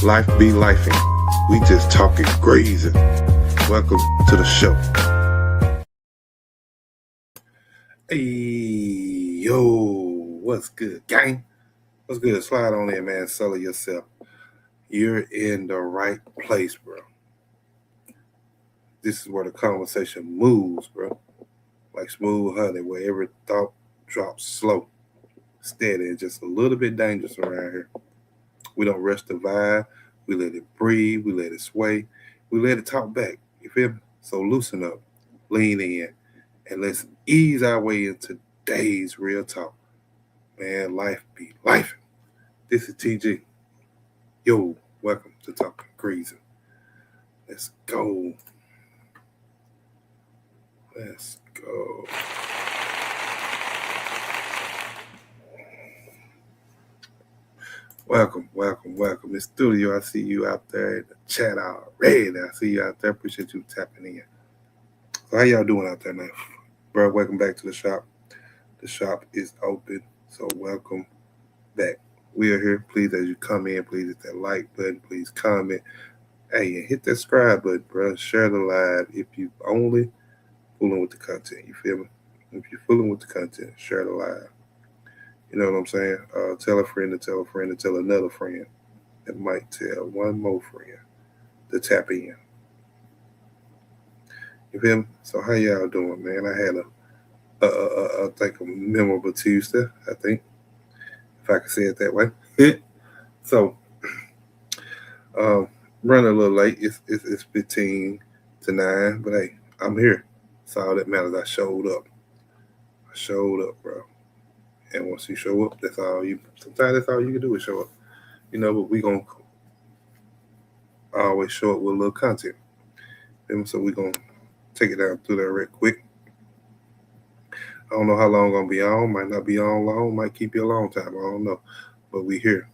Life be lifing. We just talking grazing. Welcome to the show. Hey, yo, what's good, gang? What's good? Slide on in, man. Sell yourself. You're in the right place, bro. This is where the conversation moves, bro. Like smooth honey, where every thought drops slow, steady, and just a little bit dangerous around here. We don't rush the vibe. We let it breathe. We let it sway. We let it talk back. You feel me? So loosen up, lean in, and let's ease our way into today's real talk. Man, life be life. This is TG. Yo, welcome to Talking Greasing. Let's go. Let's go. Welcome. In studio, I see you out there in the chat already. I see you out there. Appreciate you tapping in. So how y'all doing out there now? Bro, welcome back to the shop. The shop is open, so welcome back. We are here. Please, as you come in, please hit that like button. Please comment. Hey, and hit that subscribe button, bro. Share the live if you only fooling with the content. You feel me? If you're fooling with the content, share the live. You know what I'm saying? Tell a friend to tell a friend to tell another friend that might tell one more friend to tap in. You feel me? So how y'all doing, man? I had I think a memorable Tuesday, I think, if I can say it that way. So, running a little late. It's 15 to 9, but hey, I'm here. That's all that matters. I showed up, bro. And once you show up, sometimes that's all you can do is show up. You know, but we gonna always show up with a little content. So we gonna take it down through there real quick. I don't know how long I'm gonna be on. Might not be on long. Might keep you a long time. I don't know. But we here.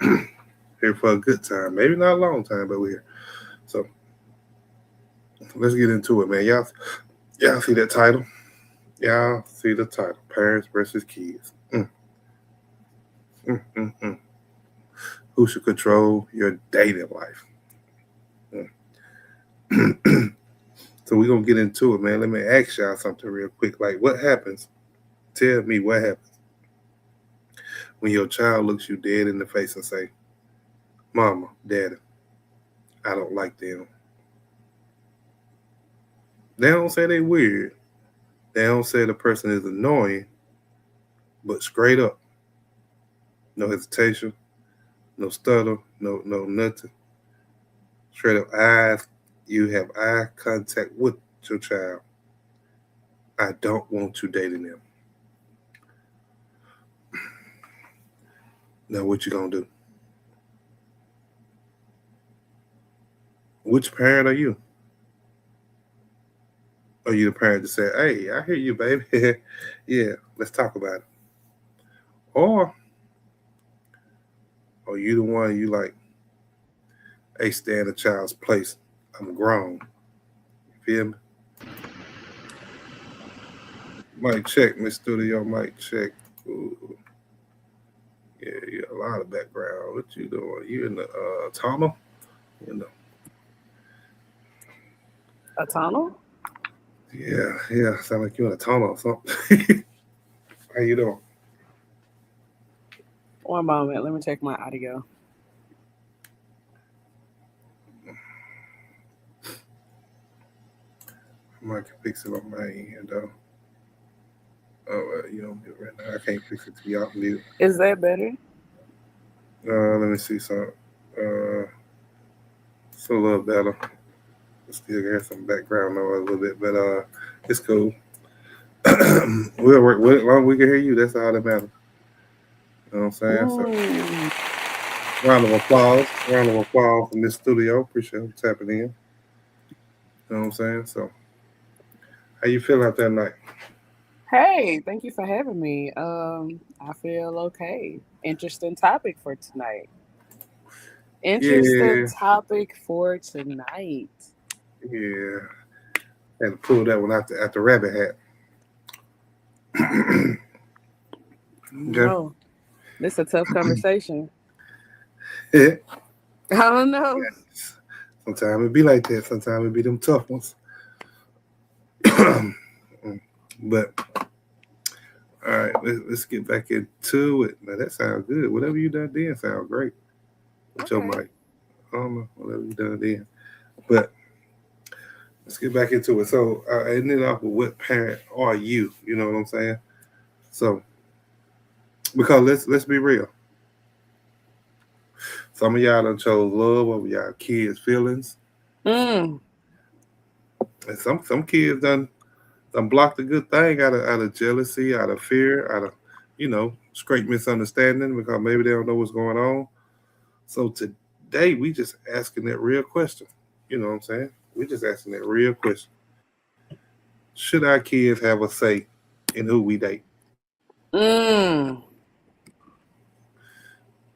Here for a good time. Maybe not a long time, but we're here. So let's get into it, man. Y'all see that title? Y'all see the title. Parents versus kids. Who should control your dating life? So we're going to get into it, man. Let me ask y'all something real quick. Like, what happens? Tell me what happens when your child looks you dead in the face and say, Mama, Daddy, I don't like them. They don't say they weird. They don't say the person is annoying, but straight up. No hesitation, no stutter, no nothing. Straight up eyes. You have eye contact with your child. I don't want you dating them. Now what you gonna do? Which parent are you? Are you the parent to say, hey, I hear you, baby. Yeah, let's talk about it. or you the one you like, hey, stay in a child's place. I'm grown. You feel me? Mic check, Miss Studio. Mic check. Ooh, yeah, you got a lot of background. What you doing? You in the tunnel? You know. A tunnel? Yeah, yeah. Sound like you in a tunnel or something. How you doing? One moment. Let me check my audio. I might can fix it on my end though. Oh, you don't do it right now. I can't fix it till y'all mute. Is that better? Let me see some. It's a little better. Still hear some background noise a little bit, but it's cool. We'll work with it. As long as we can hear you, that's all that matters. You know what I'm saying? So, Mm, round of applause. Round of applause from this studio. Appreciate you tapping in. You know what I'm saying? So, how you feel out that night? hey, thank you for having me. I feel okay. Interesting topic for tonight. Interesting Yeah, topic for tonight. yeah. Had to pull that one out the rabbit hat. Okay. No, this is a tough conversation. Yeah. I don't know. Sometimes it be like that. Sometimes it be them tough ones. But all right, let's get back into it. Now that sounds good. Whatever you done then sound great with your Okay. mic. I don't know whatever you done then, but let's get back into it. So I ended off with what parent are you? You know what I'm saying? So because let's be real. Some of y'all done chose love over y'all kids' feelings, Mm, and some kids done blocked a good thing out of jealousy, out of fear, out of straight misunderstanding because maybe they don't know what's going on. So today we just asking that real question. You know what I'm saying? We just asking that real question. Should our kids have a say in who we date? mm,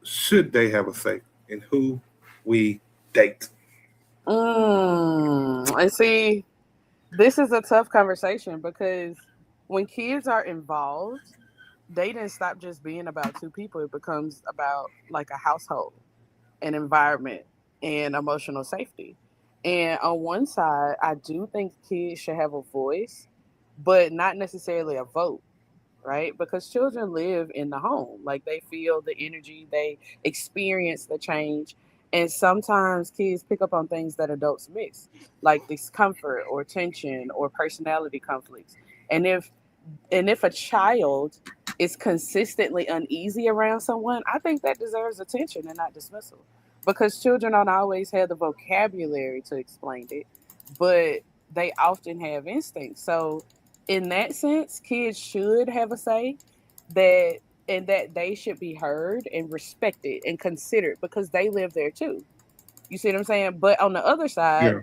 Should they have a say in who we date? And see, this is a tough conversation because when kids are involved, dating stop just being about two people. It becomes about like a household, an environment, and emotional safety. And on one side, I do think kids should have a voice, but not necessarily a vote, right? Because children live in the home. Like they feel the energy, they experience the change. And sometimes kids pick up on things that adults miss, like discomfort or tension or personality conflicts. And if a child is consistently uneasy around someone, I think that deserves attention and not dismissal. Because children don't always have the vocabulary to explain it, but they often have instincts. So in that sense, kids should have a say that and that they should be heard and respected and considered because they live there too. You see what I'm saying? But on the other side, Yeah,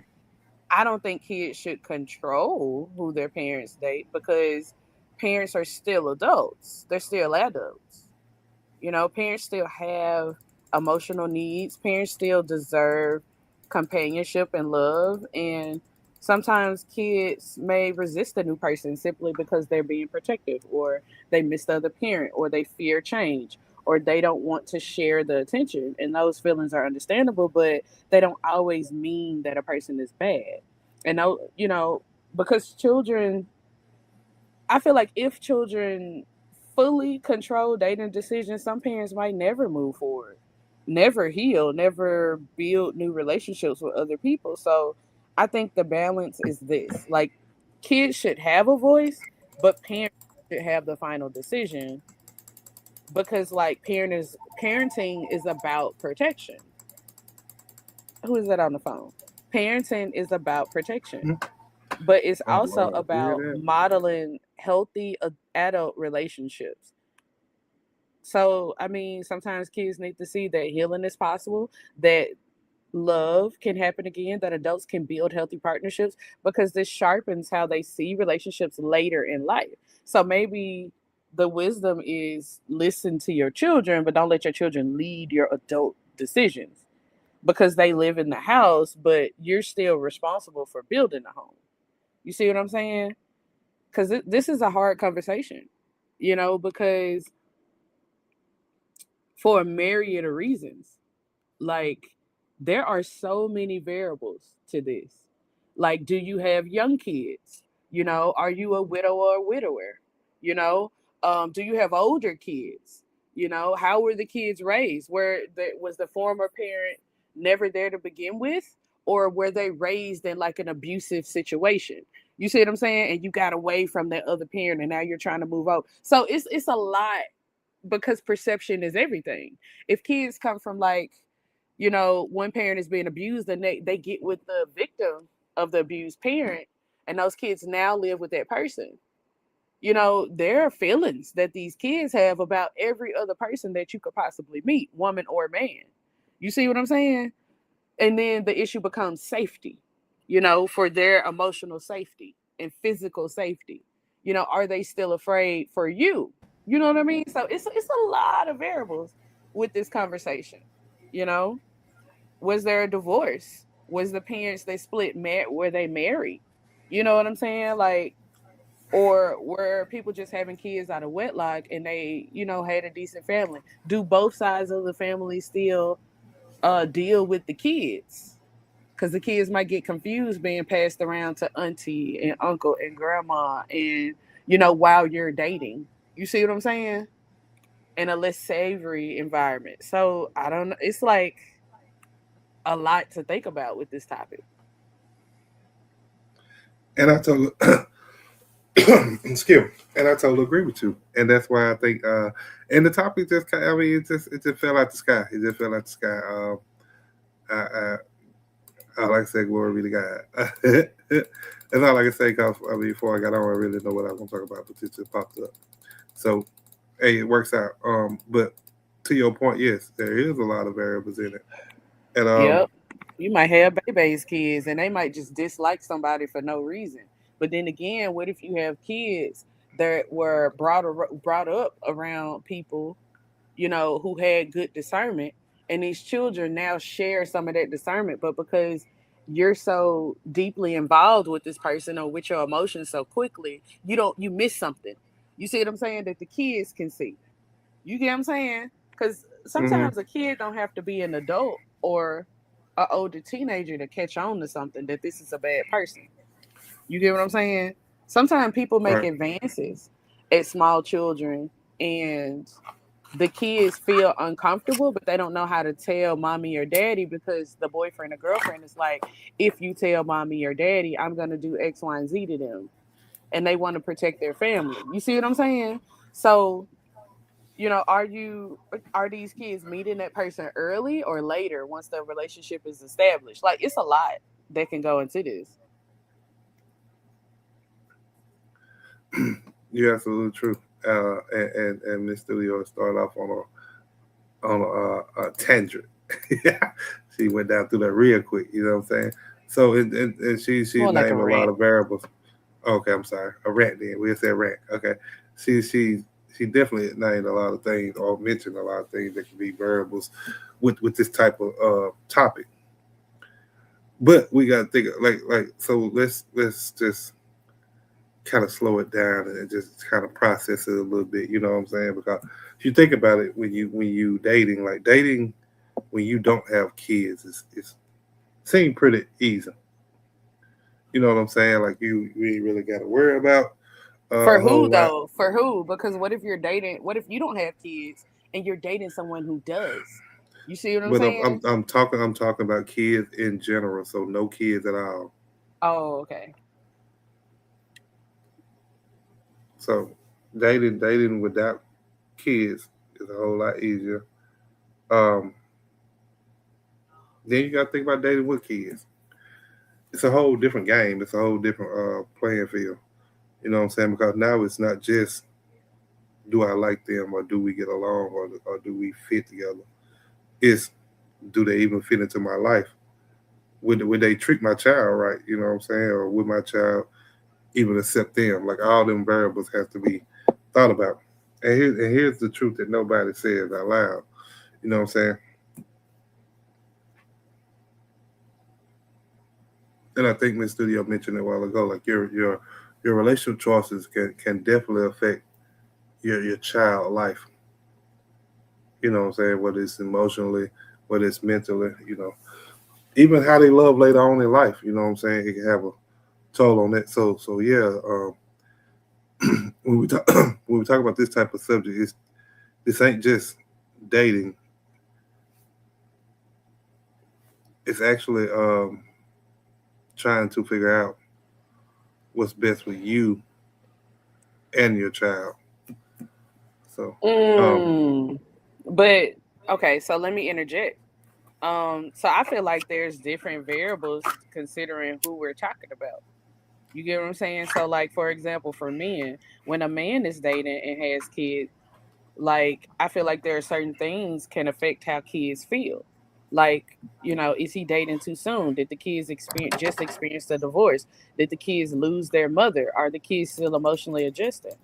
I don't think kids should control who their parents date because parents are still adults. They're still adults. You know, parents still have emotional needs. Parents still deserve companionship and love. And sometimes kids may resist a new person simply because they're being protective, or they miss the other parent, or they fear change, or they don't want to share the attention. And those feelings are understandable, but they don't always mean that a person is bad. And, because children, I feel like if children fully control dating decisions, some parents might never move forward, never heal, never build new relationships with other people. So I think the balance is this: like, kids should have a voice, but parents should have the final decision because, like, parenting is about protection. Who is that on the phone? Parenting is about protection, but it's oh also Lord, you hear about that? modeling healthy adult relationships. So, I mean, sometimes kids need to see that healing is possible, that love can happen again, that adults can build healthy partnerships because this sharpens how they see relationships later in life. So maybe The wisdom is listen to your children, but don't let your children lead your adult decisions because they live in the house, but you're still responsible for building the home. You see what I'm saying? Because this is a hard conversation, because for a myriad of reasons. Like, there are so many variables to this. Like, do you have young kids? Are you a widow or a widower? You know, do you have older kids? How were the kids raised? Was the former parent never there to begin with, or were they raised in like an abusive situation? You see what I'm saying? And you got away from that other parent, and now you're trying to move out. So it's a lot because perception is everything. If kids come from like, one parent is being abused and they get with the victim of the abused parent, and those kids now live with that person. There are feelings that these kids have about every other person that you could possibly meet, woman or man. You see what I'm saying? And then the issue becomes safety, for their emotional safety and physical safety. Are they still afraid for you? You know what I mean? So it's a lot of variables with this conversation. You know, was there a divorce? Was the parents they split were they married? You know what I'm saying? Like, or were people just having kids out of wedlock and they, had a decent family? Do both sides of the family still deal with the kids? Because the kids might get confused being passed around to auntie and uncle and grandma, and while you're dating. You see what I'm saying? In a less savory environment. So I don't know. It's like a lot to think about with this topic. And I totally, excuse me, and I totally agree with you. And that's why I think, and the topic just, I mean, it just fell out the sky. It just fell out the sky. I like to say, glory be to God. That's all I can say. Cause I mean, before I got on, I really know what I was gonna talk about, but it just popped up. So, hey, it works out. But to your point, yes, there is a lot of variables in it, and Yep. You might have baby's kids and they might just dislike somebody for no reason. But then again, what if you have kids that were brought up around people, who had good discernment, and these children now share some of that discernment, but because you're so deeply involved with this person or with your emotions so quickly, you miss something. You see what I'm saying? That the kids can see. You get what I'm saying? Because mm-hmm, sometimes a kid don't have to be an adult or an older teenager to catch on to something that this is a bad person. You get what I'm saying? Sometimes people make right. advances at small children and the kids feel uncomfortable, but they don't know how to tell mommy or daddy because the boyfriend or girlfriend is like, if you tell mommy or daddy, I'm going to do X, Y, and Z to them. And they want to protect their family. You see what I'm saying? So are these kids meeting that person early or later once the relationship is established? Like, it's a lot that can go into this. You're absolutely true. And Miss Studio started off on a tangent. She went down through that real quick. You know what I'm saying? So and she More like a named a lot rant. of variables. Okay, I'm sorry. A rant. Then we said rant. Okay. She definitely named a lot of things or mentioned a lot of things that can be variables with this type of topic. But we got to think like so. Let's just kind of slow it down and just kind of process it a little bit. You know what I'm saying? Because if you think about it, when you dating, like dating when you don't have kids, it's seem pretty easy. You know what I'm saying? Like you ain't really got to worry about For a who whole lot. though? For who? Because what if you don't have kids and you're dating someone who does? You see what I'm But saying? I'm talking about kids in general. So no kids at all. Oh, okay. So dating without kids is a whole lot easier. Um, then you got to think about dating with kids. It's a whole different game. It's a whole different playing field. You know what I'm saying? Because now it's not just do I like them or do we get along or do we fit together. It's do they even fit into my life? Would they treat my child right? You know what I'm saying? Or would my child even accept them? Like all them variables have to be thought about. And here's the truth that nobody says out loud. You know what I'm saying? And I think Miss Studio mentioned it a while ago. Like your relationship choices can definitely affect your child life. You know what I'm saying? Whether it's emotionally, whether it's mentally, even how they love later on in life. You know what I'm saying? It can have a toll on that. So yeah. When we talk when we talk about this type of subject, this ain't just dating. It's actually trying to figure out what's best for you and your child. So, um, Mm. But okay, so let me interject. So I feel like there's different variables considering who we're talking about. You get what I'm saying? So like for example, for men, when a man is dating and has kids, like I feel like there are certain things can affect how kids feel. Like, is he dating too soon? Did the kids experience the divorce? Did the kids lose their mother? Are the kids still emotionally adjusting?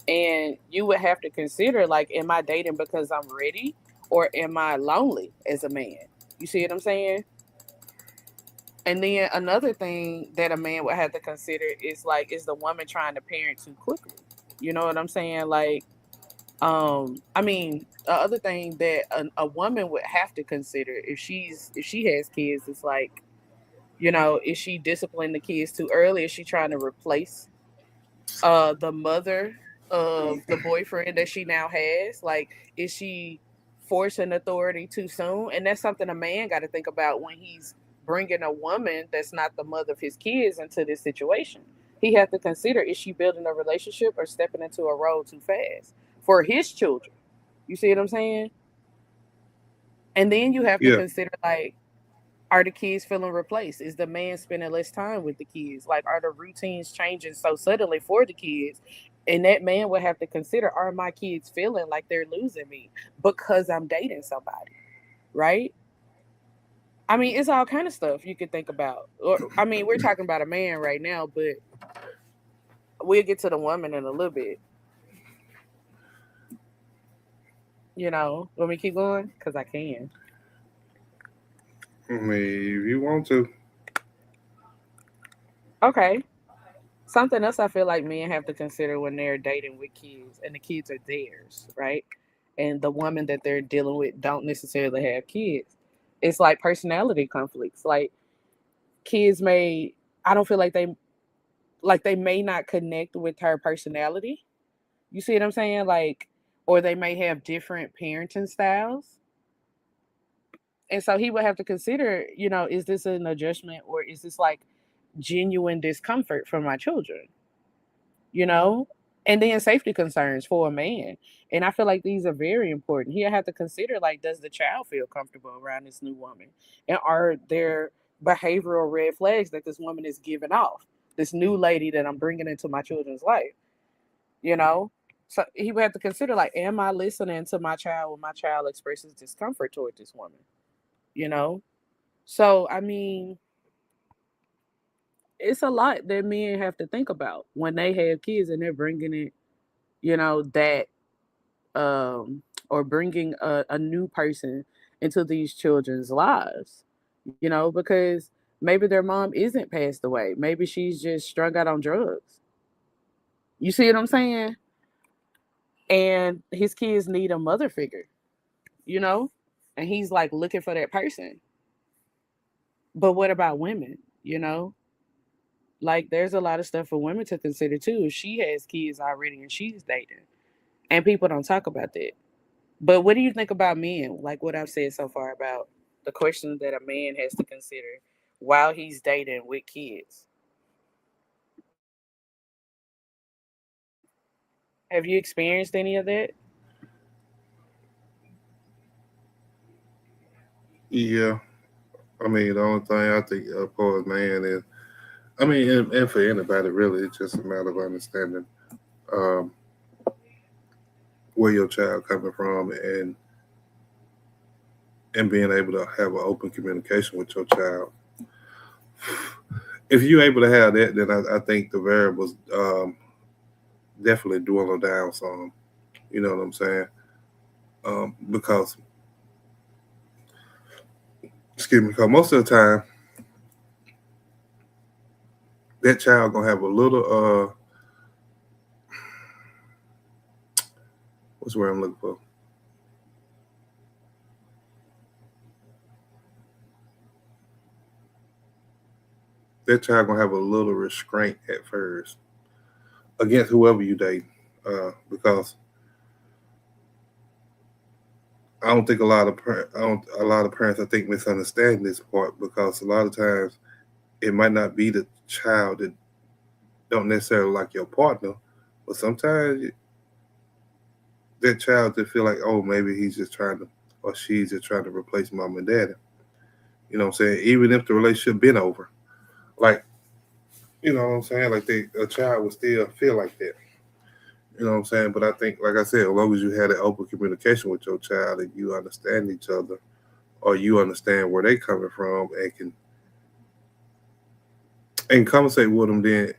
And you would have to consider, like, am I dating because I'm ready, or am I lonely as a man? You see what I'm saying? And then another thing that a man would have to consider is like, is the woman trying to parent too quickly? You know what I'm saying? Like, I mean, the other thing that a woman would have to consider if she has kids is like, is she disciplining the kids too early? Is she trying to replace the mother of the boyfriend that she now has? Like, is she forcing authority too soon? And that's something a man got to think about when he's bringing a woman that's not the mother of his kids into this situation. He has to consider, is she building a relationship or stepping into a role too fast for his children? You see what I'm saying? And then you have to yeah, consider, like, are the kids feeling replaced? Is the man spending less time with the kids? Like, are the routines changing so suddenly for the kids? And that man would have to consider, are my kids feeling like they're losing me because I'm dating somebody, right? I mean, it's all kind of stuff you could think about. Or, I mean, we're talking about a man right now, but we'll get to the woman in a little bit. Want me to keep going? Because I can. I mean, if you want to, Okay. Something else I feel like men have to consider when they're dating with kids, and the kids are theirs, right? And the woman that they're dealing with don't necessarily have kids. It's like personality conflicts. Like, kids may, I don't feel like they may not connect with her personality. You see what I'm saying? Like, or they may have different parenting styles. And so he would have to consider, is this an adjustment, or is this like genuine discomfort for my children? you know, and then safety concerns for a man. And I feel like these are very important. He'll have to consider, like, does the child feel comfortable around this new woman? And are there behavioral red flags that this woman is giving off? This new lady that I'm bringing into my children's life, you know? So he would have to consider, like, am I listening to my child when my child expresses discomfort toward this woman? You know? So, I mean, it's a lot that men have to think about when they have kids and they're bringing it, that um, or bringing a new person into these children's lives, because maybe their mom isn't passed away. Maybe she's just strung out on drugs. You see what I'm saying? And his kids need a mother figure, you know? And he's like looking for that person. But what about women? Like, there's a lot of stuff for women to consider too. If she has kids already and she's dating, and people don't talk about that. But what do you think about men? Like what I've said so far about the questions that a man has to consider while he's dating with kids. Have you experienced any of that? yeah. I mean, the only thing I think for a man is, I mean, and for anybody really, it's just a matter of understanding um, where your child coming from and being able to have an open communication with your child. If you're able to have that, then I think the variables definitely dwindle down some. You know what I'm saying? Because excuse me, because most of the time that child gonna have a little what's the word I'm looking for? That child gonna have a little restraint at first against whoever you date, because I don't think a lot of parents I think misunderstand this part because a lot of times it might not be the child that don't necessarily like your partner, but sometimes that child just feel like, oh, maybe he's just trying to, or she's just trying to replace mom and daddy. You know what I'm saying? Even if the relationship been over, like you know what I'm saying, like a child would still feel like that. You know what I'm saying? But I think, like I said, as long as you had that open communication with your child and you understand each other, or you understand where they coming from and conversate with them, then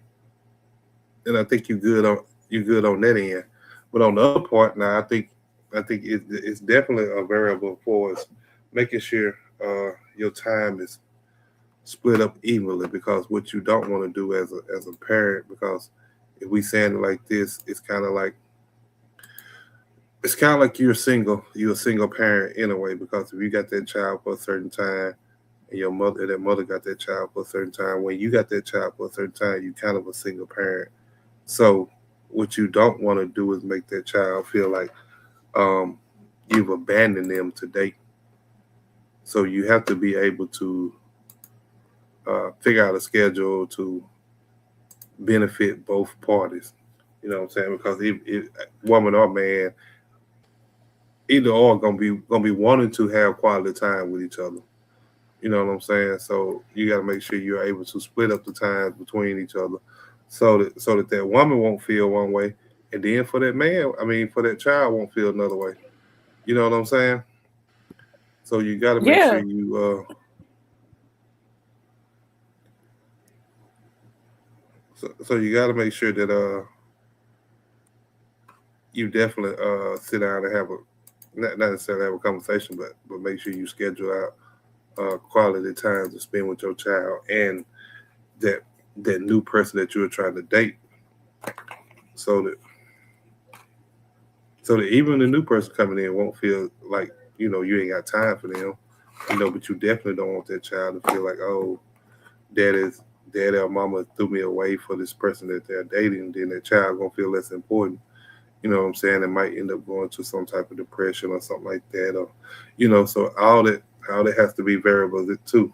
I think you good on that end. But on the other part, now I think it's definitely a variable for us making sure your time is split up evenly because what you don't want to do as a parent because if we saying it like this, it's kind of like you're a single parent in a way because if you got that child for a certain time and your mother and that mother got that child for a certain time, when you got that child for a certain time, you kind of a single parent. So what you don't want to do is make that child feel like um, you've abandoned them to date. So you have to be able to figure out a schedule to benefit both parties. You know what I'm saying? Because if woman or man, either or gonna be wanting to have quality time with each other. You know what I'm saying? So you got to make sure you're able to split up the times between each other, so that that woman won't feel one way, and then for that man, I mean for that child won't feel another way. You know what I'm saying? So you got to make sure Yeah, so you got to make sure that you definitely sit down and have a not necessarily have a conversation, but make sure you schedule out quality time to spend with your child and that that new person that you're trying to date, so that even the new person coming in won't feel like you ain't got time for them. But you definitely don't want that child to feel like, oh, dad is dad or mama threw me away for this person that they're dating. Then that child gonna feel less important. You know what I'm saying? It might end up going to some type of depression or something like that, or so all that has to be variables too.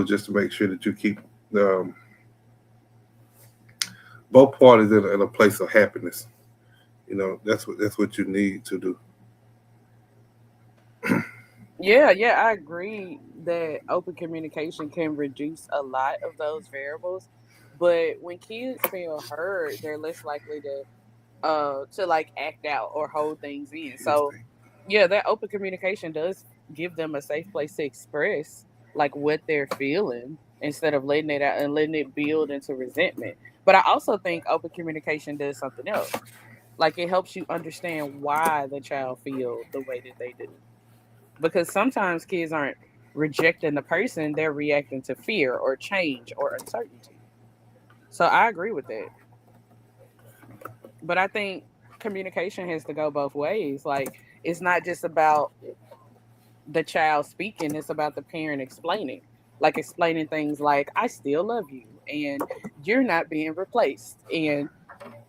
Just to make sure that you keep um, both parties in a place of happiness. That's what you need to do. yeah, I agree that open communication can reduce a lot of those variables. But when kids feel heard, they're less likely to like act out or hold things in. So yeah, that open communication does give them a safe place to express like what they're feeling instead of letting it out and letting it build into resentment. But I also think open communication does something else. Like it helps you understand why the child feel the way that they do. Because sometimes kids aren't rejecting the person, they're reacting to fear or change or uncertainty. So I agree with that. But I think communication has to go both ways. Like it's not just about the child speaking, it's about the parent explaining. Like explaining things like, I still love you and you're not being replaced. And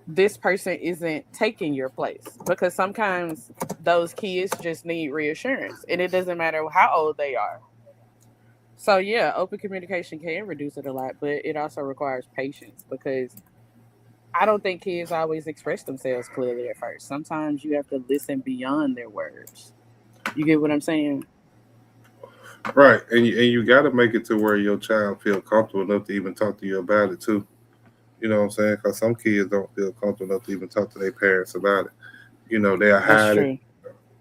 this person isn't taking your place. Because sometimes those kids just need reassurance. And it doesn't matter how old they are. So yeah, open communication can reduce it a lot, but it also requires patience because I don't think kids always express themselves clearly at first. Sometimes you have to listen beyond their words. You get what I'm saying? Right, and you got to make it to where your child feel comfortable enough to even talk to you about it too. You know what I'm saying? Because some kids don't feel comfortable enough to even talk to their parents about it. They'll That's hide it.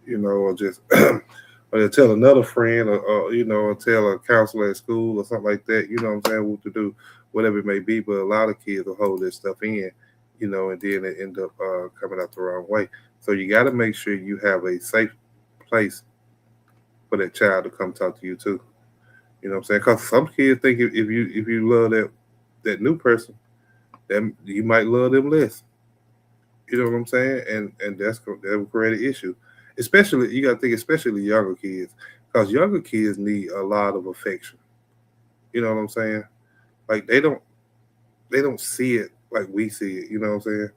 true. Or just or they'll tell another friend, or tell a counselor at school or something like that. You know what I'm saying? What to do, whatever it may be. But a lot of kids will hold this stuff in, and then it end up coming out the wrong way. So you got to make sure you have a safe place for that child to come talk to you too. You know what I'm saying? Because some kids think if you love that new person, then you might love them less. You know what I'm saying? And that will create an issue. Especially you got to think, especially younger kids, because younger kids need a lot of affection. You know what I'm saying? Like they don't see it like we see it. You know what I'm saying?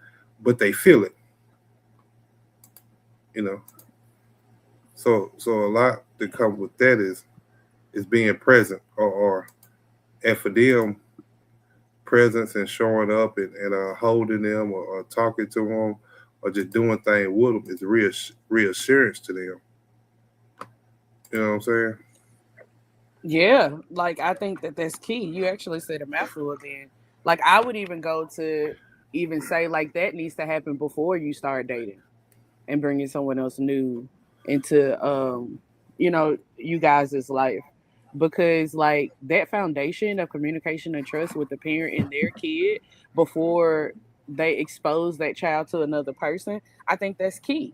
But they feel it. You know. So a lot that comes with that is being present, or and for them, presence and showing up and holding them, or talking to them, or just doing things with them is reassurance to them. You know what I'm saying? Yeah, like I think that that's key. You actually said a mouthful then. Like I would even go to even say like that needs to happen before you start dating and bringing someone else new into you guys' life, because like that foundation of communication and trust with the parent and their kid before they expose that child to another person, I think that's key,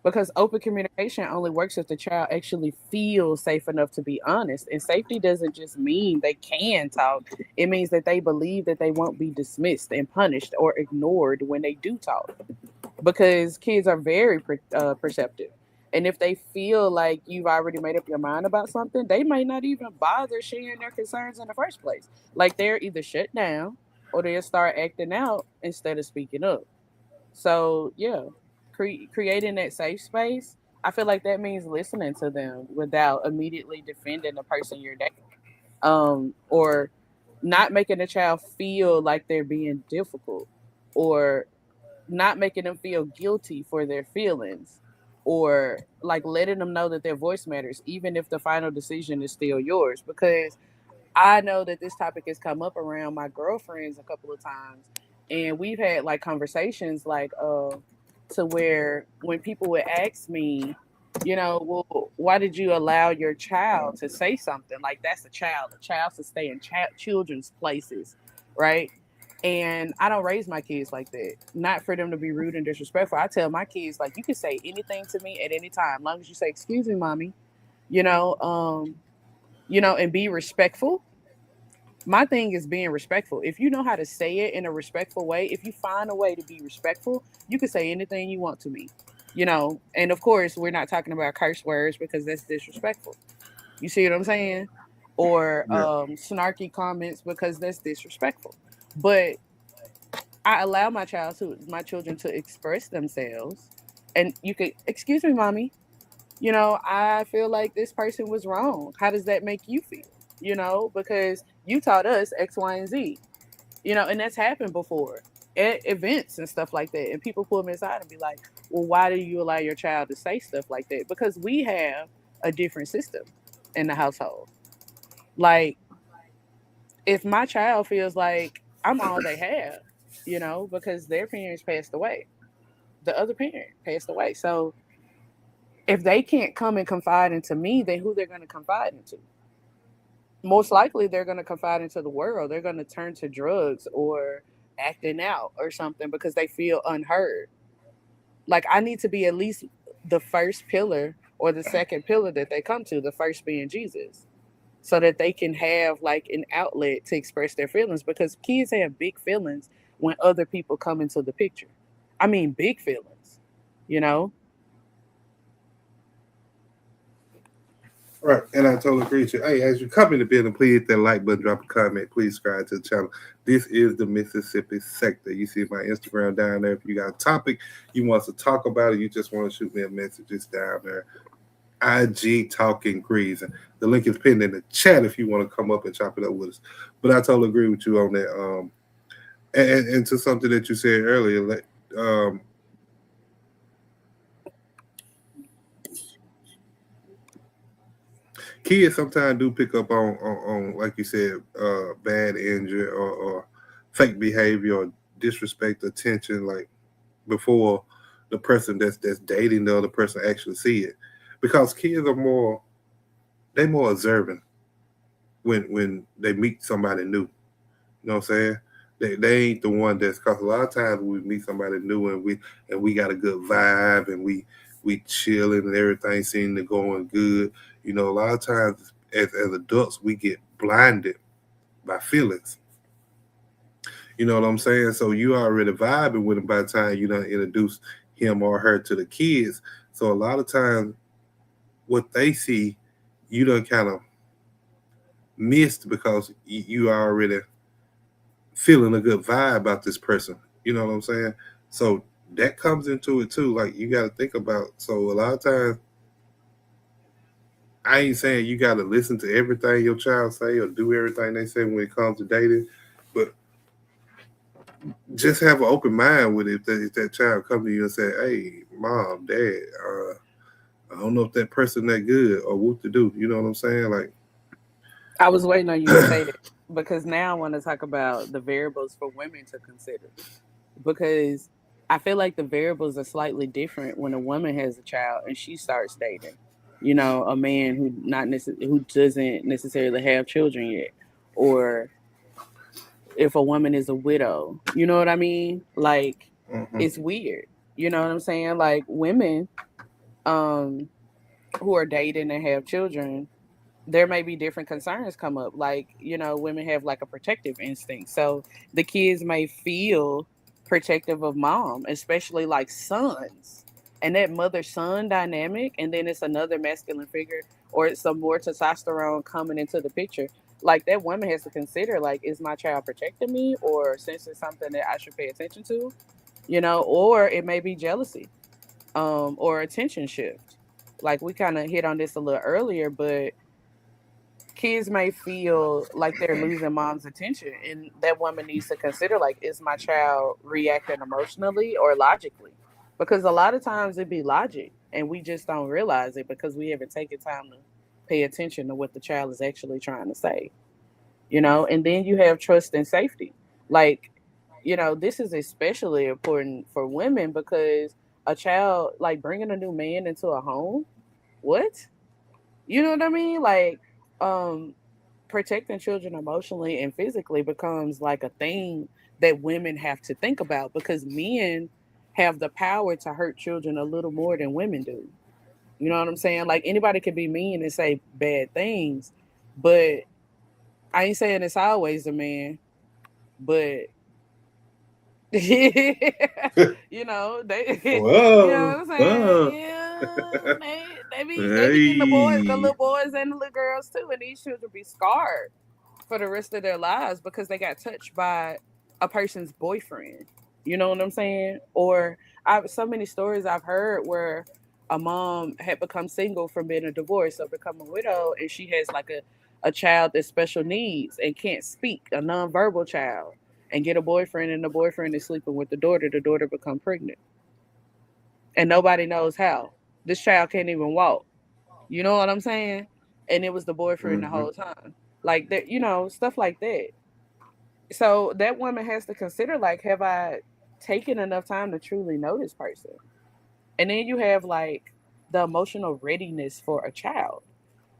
because open communication only works if the child actually feels safe enough to be honest. And safety doesn't just mean they can talk, it means that they believe that they won't be dismissed and punished or ignored when they do talk, because kids are very perceptive. And if they feel like you've already made up your mind about something, they might not even bother sharing their concerns in the first place. Like they're either shut down or they'll start acting out instead of speaking up. So yeah, creating that safe space, I feel like that means listening to them without immediately defending the person you're dating, or not making the child feel like they're being difficult, or not making them feel guilty for their feelings, or like letting them know that their voice matters even if the final decision is still yours. Because I know that this topic has come up around my girlfriends a couple of times, and we've had like conversations like to where when people would ask me, well, why did you allow your child to say something like that's a child to stay in children's places, right? And I don't raise my kids like that. Not for them to be rude and disrespectful. I tell my kids like you can say anything to me at any time, long as you say excuse me, mommy. You know, and be respectful. My thing is being respectful. If you know how to say it in a respectful way, if you find a way to be respectful, you can say anything you want to me. And of course, we're not talking about curse words because that's disrespectful. You see what I'm saying? Or Yeah. snarky comments because that's disrespectful. But I allow my children to express themselves. And you could, excuse me, mommy, I feel like this person was wrong. How does that make you feel? Because you taught us X, Y, and Z, and that's happened before at events and stuff like that. And people pull me aside and be like, well, why do you allow your child to say stuff like that? Because we have a different system in the household. Like, if my child feels like I'm all they have, because their parents passed away, the other parent passed away. So if they can't come and confide into me, then who they're going to confide into? Most likely they're going to confide into the world. They're going to turn to drugs or acting out or something because they feel unheard. Like I need to be at least the first pillar or the second pillar that they come to, the first being Jesus, so that they can have like an outlet to express their feelings, because kids have big feelings when other people come into the picture. I mean, big feelings, you know? Right, and I totally agree with you. Hey, as you come in the building, please hit that like button, drop a comment, please subscribe to the channel. This is the Mississippi sector. You see my Instagram down there. If you got a topic you want us to talk about, or you just want to shoot me a message, it's down there. IG Talking Grease. The link is pinned in the chat if you want to come up and chop it up with us. But I totally agree with you on that. And to something that you said earlier, like, kids sometimes do pick up on like you said, bad energy, or fake behavior, or disrespect, attention, like before the person that's dating the other person actually see it, because kids are more observant when they meet somebody new. You know what I'm saying? They ain't the one that's, cause a lot of times we meet somebody new and we got a good vibe and we chilling and everything seems to going good. You know, a lot of times as adults we get blinded by feelings. You know what I'm saying? So you already vibing with him by the time you done introduce him or her to the kids. So a lot of times what they see, you done kind of missed because you already feeling a good vibe about this person. You know what I'm saying? So that comes into it too. Like you got to think about. So a lot of times, I ain't saying you got to listen to everything your child say or do everything they say when it comes to dating, but just have an open mind with it. If that child come to you and say, "Hey, mom, dad, I don't know if that person that good or what to do." You know what I'm saying? Like, I was waiting on you to say that because now I want to talk about the variables for women to consider because I feel like the variables are slightly different when a woman has a child and she starts dating. You know, a man who doesn't necessarily have children yet, or if a woman is a widow. You know what I mean? Like mm-hmm, it's weird. You know what I'm saying? Like women um who are dating and have children, there may be different concerns come up. Like, you know, women have like a protective instinct. So the kids may feel protective of mom, especially like sons. And that mother son dynamic, and then it's another masculine figure or it's some more testosterone coming into the picture. Like that woman has to consider, like, is my child protecting me or sensing something that I should pay attention to? You know, or it may be jealousy, or attention shift. Like we kind of hit on this a little earlier, but kids may feel like they're losing mom's attention, and that woman needs to consider, like, is my child reacting emotionally or logically? Because a lot of times it be logic and we just don't realize it because we haven't taken time to pay attention to what the child is actually trying to say, you know. And then you have trust and safety. Like, you know, this is especially important for women because a child, like bringing a new man into a home, what, you know what I mean? Like, um, protecting children emotionally and physically becomes like a thing that women have to think about because men have the power to hurt children a little more than women do. You know what I'm saying? Like anybody can be mean and say bad things, but I ain't saying it's always a man, but you know, they you know whoa, what I'm saying? Yeah, they be getting the hey, little boys and the little girls too, and these children be scarred for the rest of their lives because they got touched by a person's boyfriend. You know what I'm saying? Or I've so many stories I've heard where a mom had become single from being a divorce or become a widow, and she has like a child that's special needs and can't speak, a nonverbal child, and get a boyfriend, and the boyfriend is sleeping with the daughter become pregnant, and nobody knows how. This child can't even walk. You know what I'm saying? And it was the boyfriend the mm-hmm, whole time. Like that, you know, stuff like that. So that woman has to consider, like, have I taken enough time to truly know this person? And then you have like the emotional readiness for a child.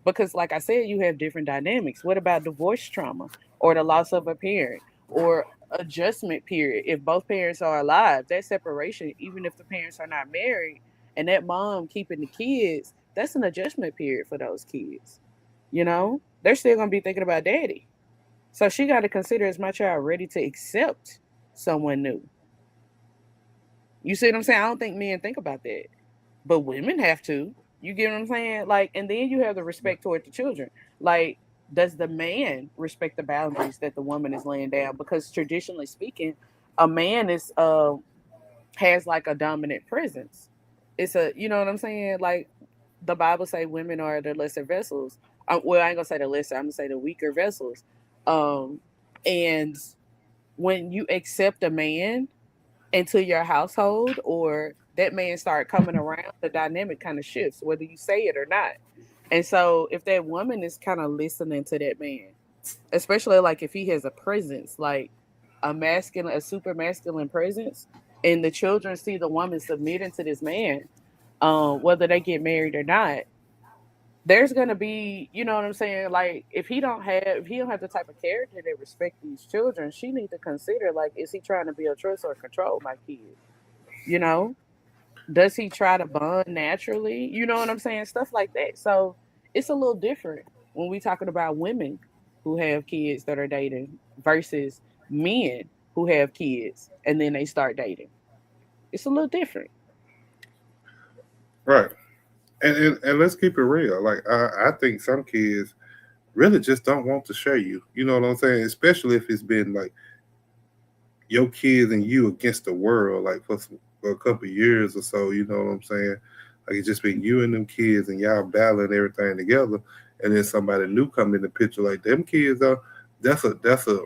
Because like I said, you have different dynamics. What about divorce trauma or the loss of a parent or adjustment period? If both parents are alive, that separation, even if the parents are not married, and that mom keeping the kids, that's an adjustment period for those kids. You know, they're still gonna be thinking about daddy. So she got to consider, is my child ready to accept someone new? You see what I'm saying? I don't think men think about that, but women have to. You get what I'm saying? Like, and then you have the respect toward the children. Like, does the man respect the boundaries that the woman is laying down? Because traditionally speaking, a man is has like a dominant presence. It's a, you know what I'm saying? Like the Bible say women are the lesser vessels. Well, I ain't gonna say the lesser. I'm gonna say the weaker vessels. Um, and when you accept a man into your household or that man start coming around, the dynamic kind of shifts whether you say it or not. And so if that woman is kind of listening to that man, especially like if he has a presence, like a super masculine presence, and the children see the woman submitting to this man, whether they get married or not, There's gonna be, you know what I'm saying? Like if he don't have the type of character that respect these children, she need to consider like, is he trying to build trust or control my kid? You know? Does he try to bond naturally? You know what I'm saying? Stuff like that. So it's a little different when we talking about women who have kids that are dating versus men who have kids and then they start dating. It's a little different. Right. And let's keep it real. Like I think some kids really just don't want to share you. You know what I'm saying? Especially if it's been like your kids and you against the world, like for a couple of years or so. You know what I'm saying? Like it's just been you and them kids, and y'all battling everything together, and then somebody new come in the picture. Like them kids are, that's a that's a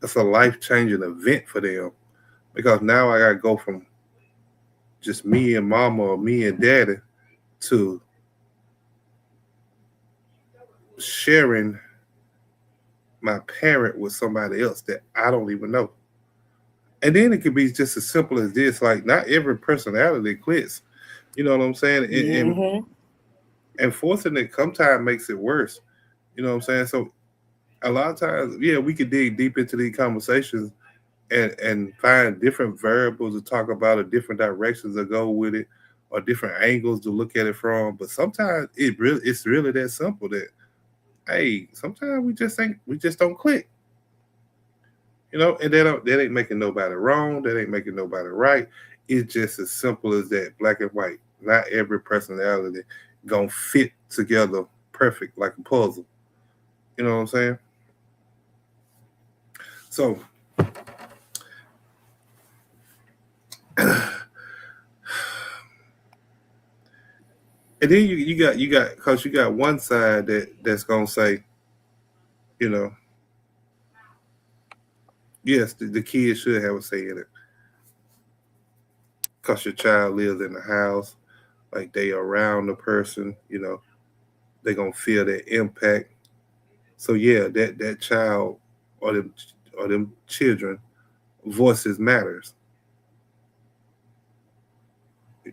that's a life changing event for them because now I gotta go from just me and mama or me and daddy to sharing my parent with somebody else that I don't even know. And then it could be just as simple as this: like not every personality clicks. You know what I'm saying? Hmm. And forcing it sometimes makes it worse. You know what I'm saying? So a lot of times, yeah, we could dig deep into these conversations and find different variables to talk about or different directions to go with it or different angles to look at it from. But sometimes it's really that simple that hey, sometimes we just don't click. You know, and that ain't making nobody wrong, that ain't making nobody right. It's just as simple as that, black and white. Not every personality gonna fit together perfect like a puzzle. You know what I'm saying? So and then you got because you got one side that's gonna say, you know, yes, the kids should have a say in it because your child lives in the house, like they around the person, you know, they gonna feel that impact. So yeah, that child or them children voices matters.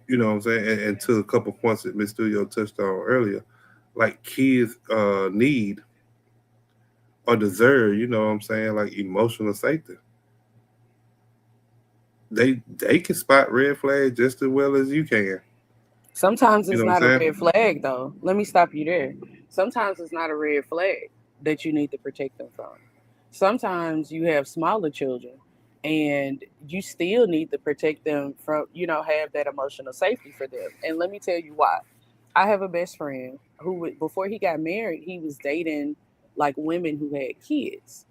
You know what I'm saying? And to a couple points that Miss Studio touched on earlier, like kids need or deserve, you know what I'm saying, like emotional safety. They can spot red flags just as well as you can. Sometimes You it's know what not a I'm saying? red flag, though. Let me stop you there. Sometimes it's not a red flag that you need to protect them from. Sometimes you have smaller children and you still need to protect them from, have that emotional safety for them. And let me tell you why. I have a best friend who, before he got married, he was dating like women who had kids.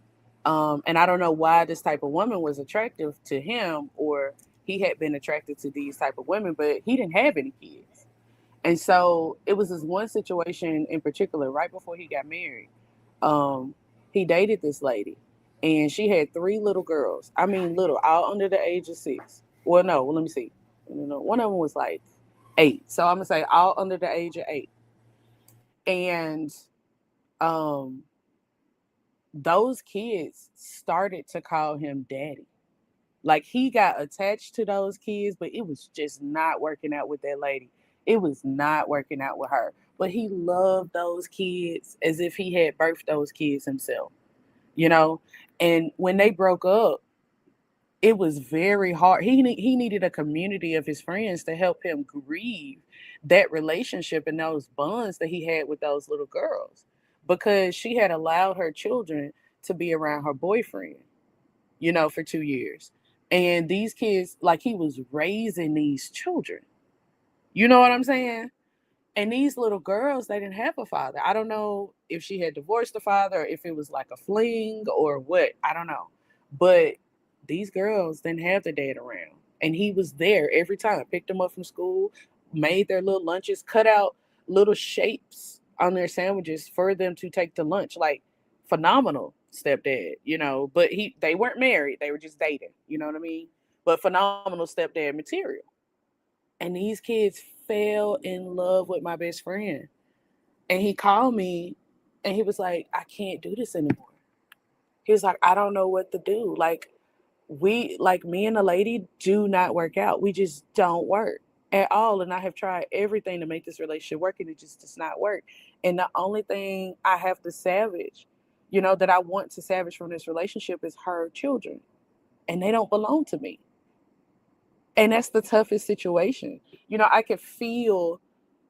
And I don't know why this type of woman was attractive to him, or he had been attracted to these type of women, but he didn't have any kids. And so it was this one situation in particular, right before he got married. Um, he dated this lady, and she had three little girls. I mean, little, all under the age of 6. Well, no, well, let me see. One of them was like 8. So I'm gonna say all under the age of 8. And um, those kids started to call him daddy. Like he got attached to those kids, but it was just not working out with that lady. It was not working out with her. But he loved those kids as if he had birthed those kids himself, you know? And when they broke up, it was very hard. He needed a community of his friends to help him grieve that relationship and those bonds that he had with those little girls, because she had allowed her children to be around her boyfriend, for 2 years. And these kids, like he was raising these children. You know what I'm saying? And these little girls, they didn't have a father. I don't know if she had divorced the father or if it was like a fling or what. I don't know. But these girls didn't have their dad around. And he was there every time, picked them up from school, made their little lunches, cut out little shapes on their sandwiches for them to take to lunch. Like phenomenal stepdad, But they weren't married. They were just dating. You know what I mean? But phenomenal stepdad material. And these kids fell in love with my best friend. And he called me and he was like, I can't do this anymore. He was like, I don't know what to do. Like, me and the lady do not work out. We just don't work. at all. And I have tried everything to make this relationship work, and it just does not work. And the only thing I have to savage, that I want to savage from this relationship is her children. And they don't belong to me. And that's the toughest situation. I could feel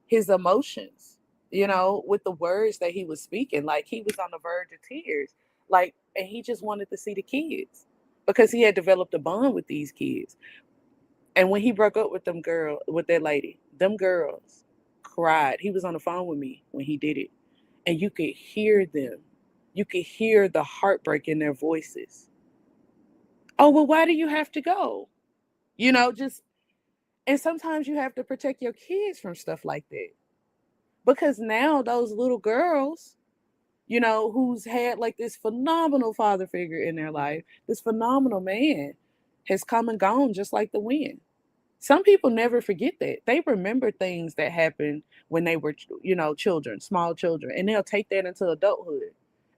his emotions, with the words that he was speaking. Like he was on the verge of tears. Like, and he just wanted to see the kids because he had developed a bond with these kids. And when he broke up with that lady, them girls cried. He was on the phone with me when he did it. And you could hear them. You could hear the heartbreak in their voices. Oh, well, why do you have to go? Just, and sometimes you have to protect your kids from stuff like that. Because now those little girls, who's had like this phenomenal father figure in their life, this phenomenal man has come and gone just like the wind. Some people never forget that. They remember things that happened when they were, children, small children, and they'll take that into adulthood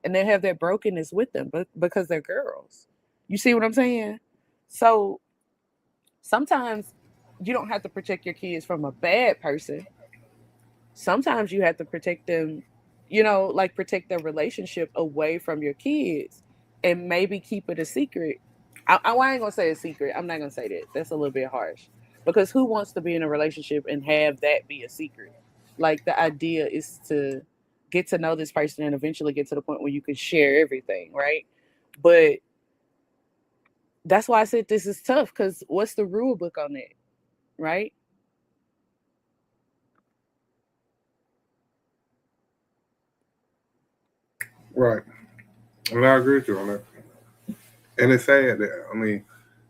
and they'll have that brokenness with them because they're girls. You see what I'm saying? So sometimes you don't have to protect your kids from a bad person. Sometimes you have to protect them, like protect their relationship away from your kids and maybe keep it a secret. I ain't gonna say a secret. I'm not gonna say that. That's a little bit harsh. Because who wants to be in a relationship and have that be a secret? Like the idea is to get to know this person and eventually get to the point where you can share everything, right? But that's why I said this is tough because what's the rule book on it, right? Right. And I agree with you on that. And it's sad that, I mean,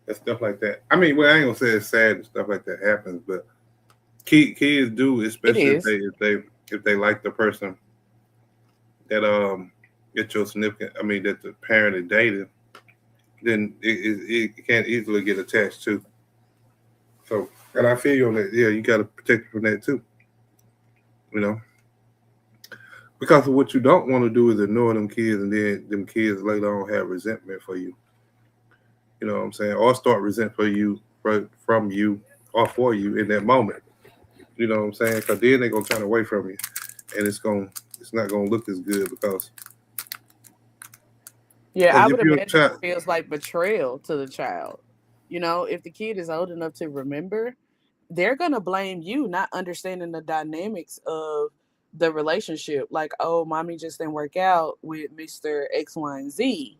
that stuff like that. I mean, well, I ain't gonna say it's sad that stuff like that happens, but kids do, It especially if is. they like the person that get your significant. I mean, that the parent is dating, then it can easily get attached to. So, and I feel you on that. Yeah, you got to protect it from that too. You know, because what you don't want to do is ignore them kids, and then them kids later on have resentment for you. You know what I'm saying? Or start resent for you from you or for you in that moment. You know what I'm saying? Because then they're gonna turn away from you, and it's not gonna look as good Yeah, because I if would you're a imagine it child, feels like betrayal to the child. If the kid is old enough to remember, they're going to blame you, not understanding the dynamics of the relationship. Like, oh, mommy just didn't work out with Mr. X, Y, and Z.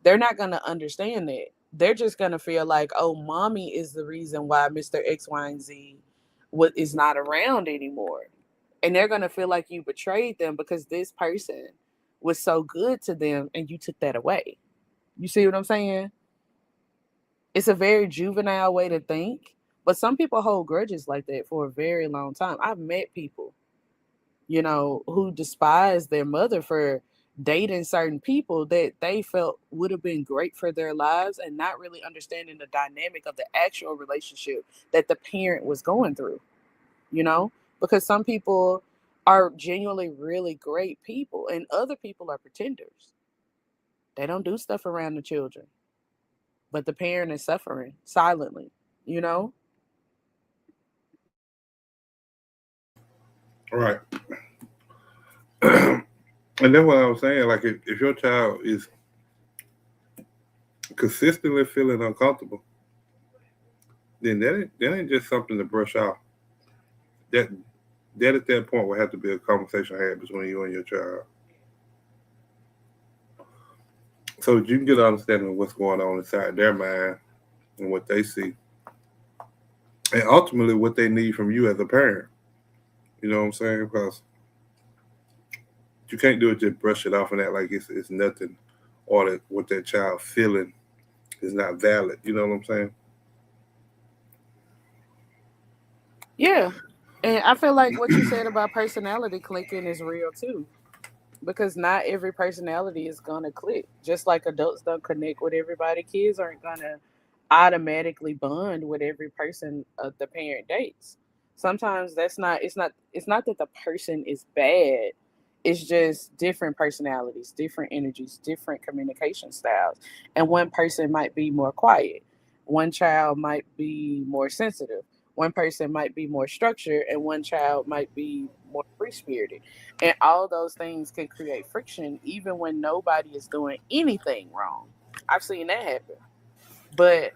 They're not going to understand that. They're just going to feel like, oh, mommy is the reason why Mr. X, Y, and Z is not around anymore. And they're going to feel like you betrayed them because this person was so good to them and you took that away. You see what I'm saying? It's a very juvenile way to think, but some people hold grudges like that for a very long time. I've met people, who despise their mother for dating certain people that they felt would have been great for their lives and not really understanding the dynamic of the actual relationship that the parent was going through, you know? Because some people are genuinely really great people and other people are pretenders. They don't do stuff around the children, but the parent is suffering silently, you know? right? And that's what I was saying. Like, if your child is consistently feeling uncomfortable, then that ain't just something to brush off. That that at that point will have to be a conversation had between you and your child, so that you can get an understanding of what's going on inside their mind and what they see, and ultimately what they need from you as a parent. You know what I'm saying? Because you can't do it just brush it off and act like it's nothing, or that what that child feeling is not valid. You know what I'm saying? Yeah. And I feel like what you said about personality clicking is real too. Because not every personality is gonna click. Just like adults don't connect with everybody, kids aren't gonna automatically bond with every person the parent dates. Sometimes it's not that the person is bad. It's just different personalities, different energies, different communication styles. And one person might be more quiet. One child might be more sensitive. One person might be more structured, and one child might be more free spirited. And all those things can create friction even when nobody is doing anything wrong. I've seen that happen. But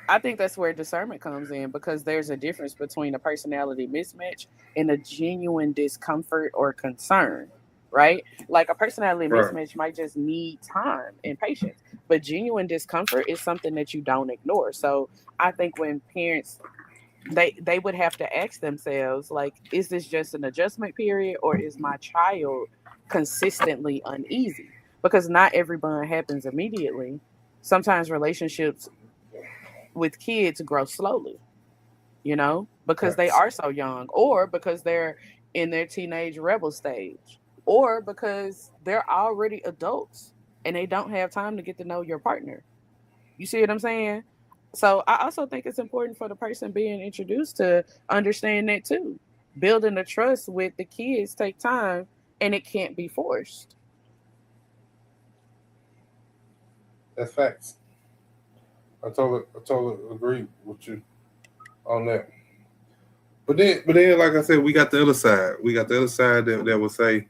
I think that's where discernment comes in, because there's a difference between a personality mismatch and a genuine discomfort or concern, right? Like a personality Right. mismatch might just need time and patience, but genuine discomfort is something that you don't ignore. So I think when parents, they would have to ask themselves, like, is this just an adjustment period, or is my child consistently uneasy? Because not every bond happens immediately. Sometimes relationships with kids grow slowly, because they Yes. are so young, or because they're in their teenage rebel stage, or because they're already adults and they don't have time to get to know your partner. You see what I'm saying? So I also think it's important for the person being introduced to understand that too. Building the trust with the kids take time, and it can't be forced. That's facts. I totally agree with you on that. But then, like I said, we got the other side. We got the other side that will say,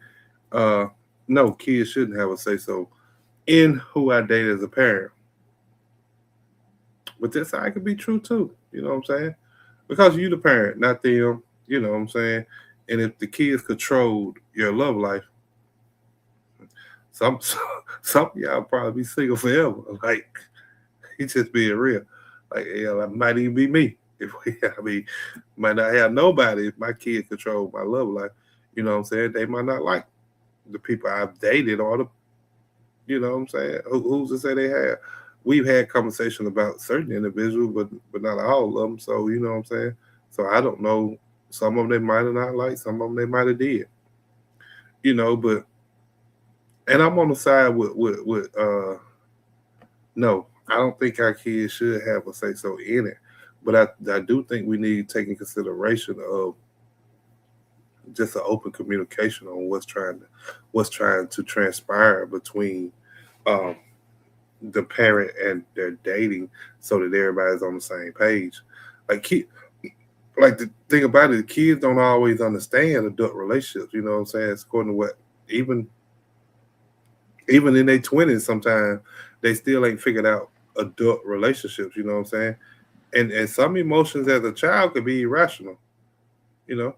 uh, no, kids shouldn't have a say so in who I date as a parent. But this side could be true too. You know what I'm saying? Because you the parent, not them. You know what I'm saying? And if the kids controlled your love life, some some of y'all probably be single forever. Like, he's just being real. Like, yeah, that might even be me. If we, I mean, might not have nobody if my kids control my love life. You know what I'm saying? They might not like the people I've dated or the, you know what I'm saying? Who's to say they have? We've had conversation about certain individuals, but not all of them. So you know what I'm saying? So I don't know. Some of them they might have not liked. Some of them they might have did. But and I'm on the side with no. I don't think our kids should have a say so in it. But I do think we need to take in consideration of just an open communication on what's trying to transpire between um, the parent and their dating, so that everybody's on the same page. Like like the thing about it, kids don't always understand adult relationships. You know what I'm saying? It's according to what even even in their 20s, sometimes they still ain't figured out adult relationships. You know what I'm saying? And some emotions as a child could be irrational. You know,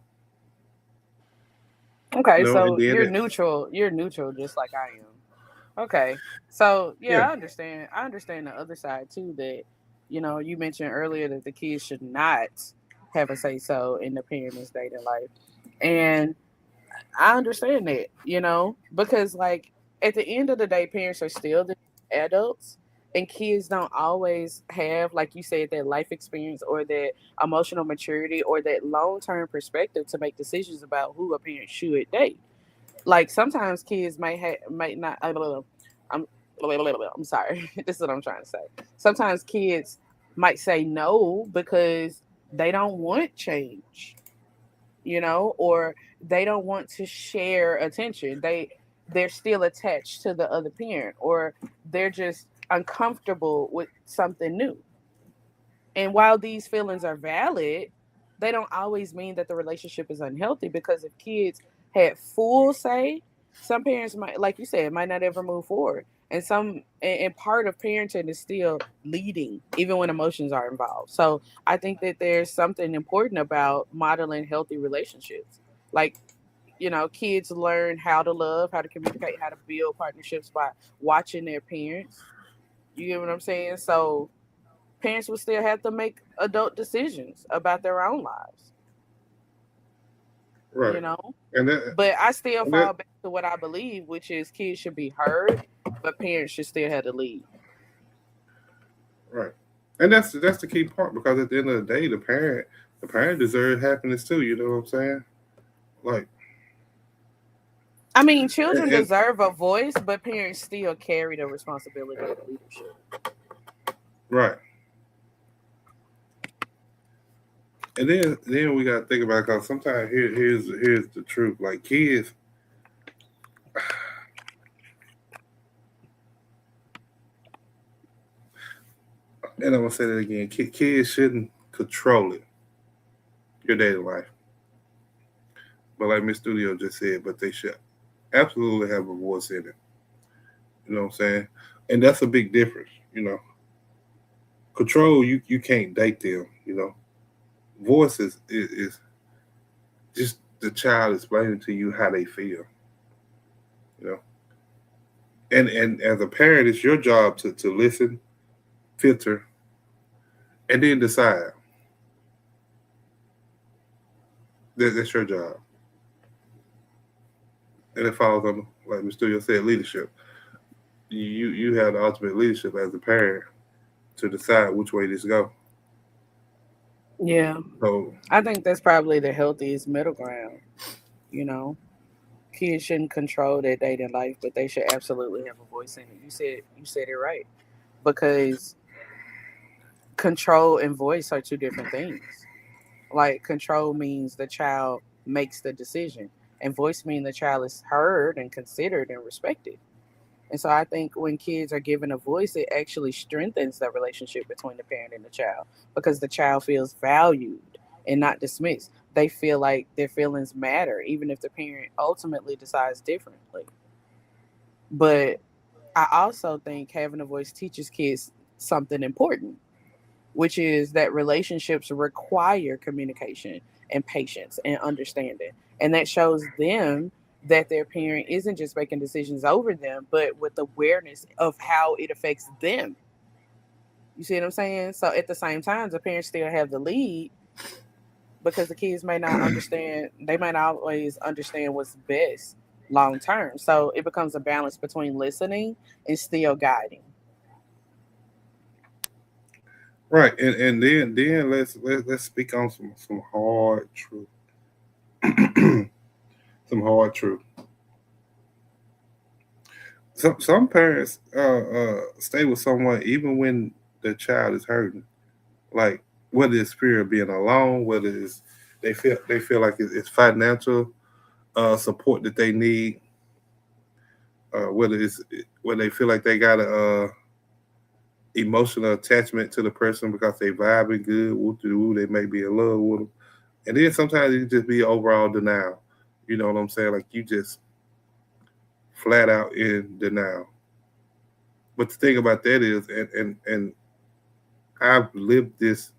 Okay, and so then you're it, neutral. You're neutral, just like I am. Okay. So yeah, yeah, I understand. I understand the other side too, that you mentioned earlier that the kids should not have a say so in the parents' dating life. And I understand that, because like at the end of the day, parents are still the adults, and kids don't always have, like you said, that life experience or that emotional maturity or that long-term perspective to make decisions about who a parent should date. Like sometimes kids might not. I'm I'm sorry. This is what I'm trying to say. Sometimes kids might say no because they don't want change, or they don't want to share attention. They're still attached to the other parent, or they're just uncomfortable with something new. And while these feelings are valid, they don't always mean that the relationship is unhealthy, because if kids had full say, some parents might, like you said, might not ever move forward. And part of parenting is still leading, even when emotions are involved. So I think that there's something important about modeling healthy relationships. Like, kids learn how to love, how to communicate, how to build partnerships by watching their parents. You get what I'm saying? So parents will still have to make adult decisions about their own lives, right. you know. And that But I still and that fall back to what I believe, which is kids should be heard, but parents should still have the lead. right. And that's the key part, because at the end of the day, the parent deserves happiness too. You know what I'm saying? Like, I mean, children and deserve a voice, but parents still carry the responsibility of leadership. right. And then we gotta think about it, because sometimes here's the truth. Like, kids, and I'm gonna say that again. Kids shouldn't control it. your daily life. But like Miss Studio just said, but they should absolutely have a voice in it. You know what I'm saying? And that's a big difference. You know, control you can't date them. You know, voice is just the child explaining to you how they feel. You know, and as a parent, it's your job to listen, filter, and then decide. That's your job, and it falls on, like Mr. Studio said, leadership. You have the ultimate leadership as a parent to decide which way this go. Yeah, So I think that's probably the healthiest middle ground. You know, kids shouldn't control their dating life, but they should absolutely have a voice in it. You said it right, because control and voice are two different things. Like control means the child makes the decision, and voice means the child is heard and considered and respected. And so I think when kids are given a voice, it actually strengthens the relationship between the parent and the child, because the child feels valued and not dismissed. They feel like their feelings matter, even if the parent ultimately decides differently. But I also think having a voice teaches kids something important, which is that relationships require communication and patience and understanding. And that shows them that their parent isn't just making decisions over them, but with awareness of how it affects them. You see what I'm saying? So at the same time, the parents still have the lead, because the kids may not understand, they might not always understand what's best long term. So it becomes a balance between listening and still guiding. right, and then let's speak on some hard truth. Some hard truth. Some parents stay with someone even when the child is hurting. Like whether it's fear of being alone, whether it's they feel like it's financial support that they need, whether it's when they feel like they got a emotional attachment to the person because they vibing good, woo woo, they may be in love with them, and then sometimes it just be overall denial. You know what I'm saying? Like you just flat out in denial. But the thing about that is, and I've lived this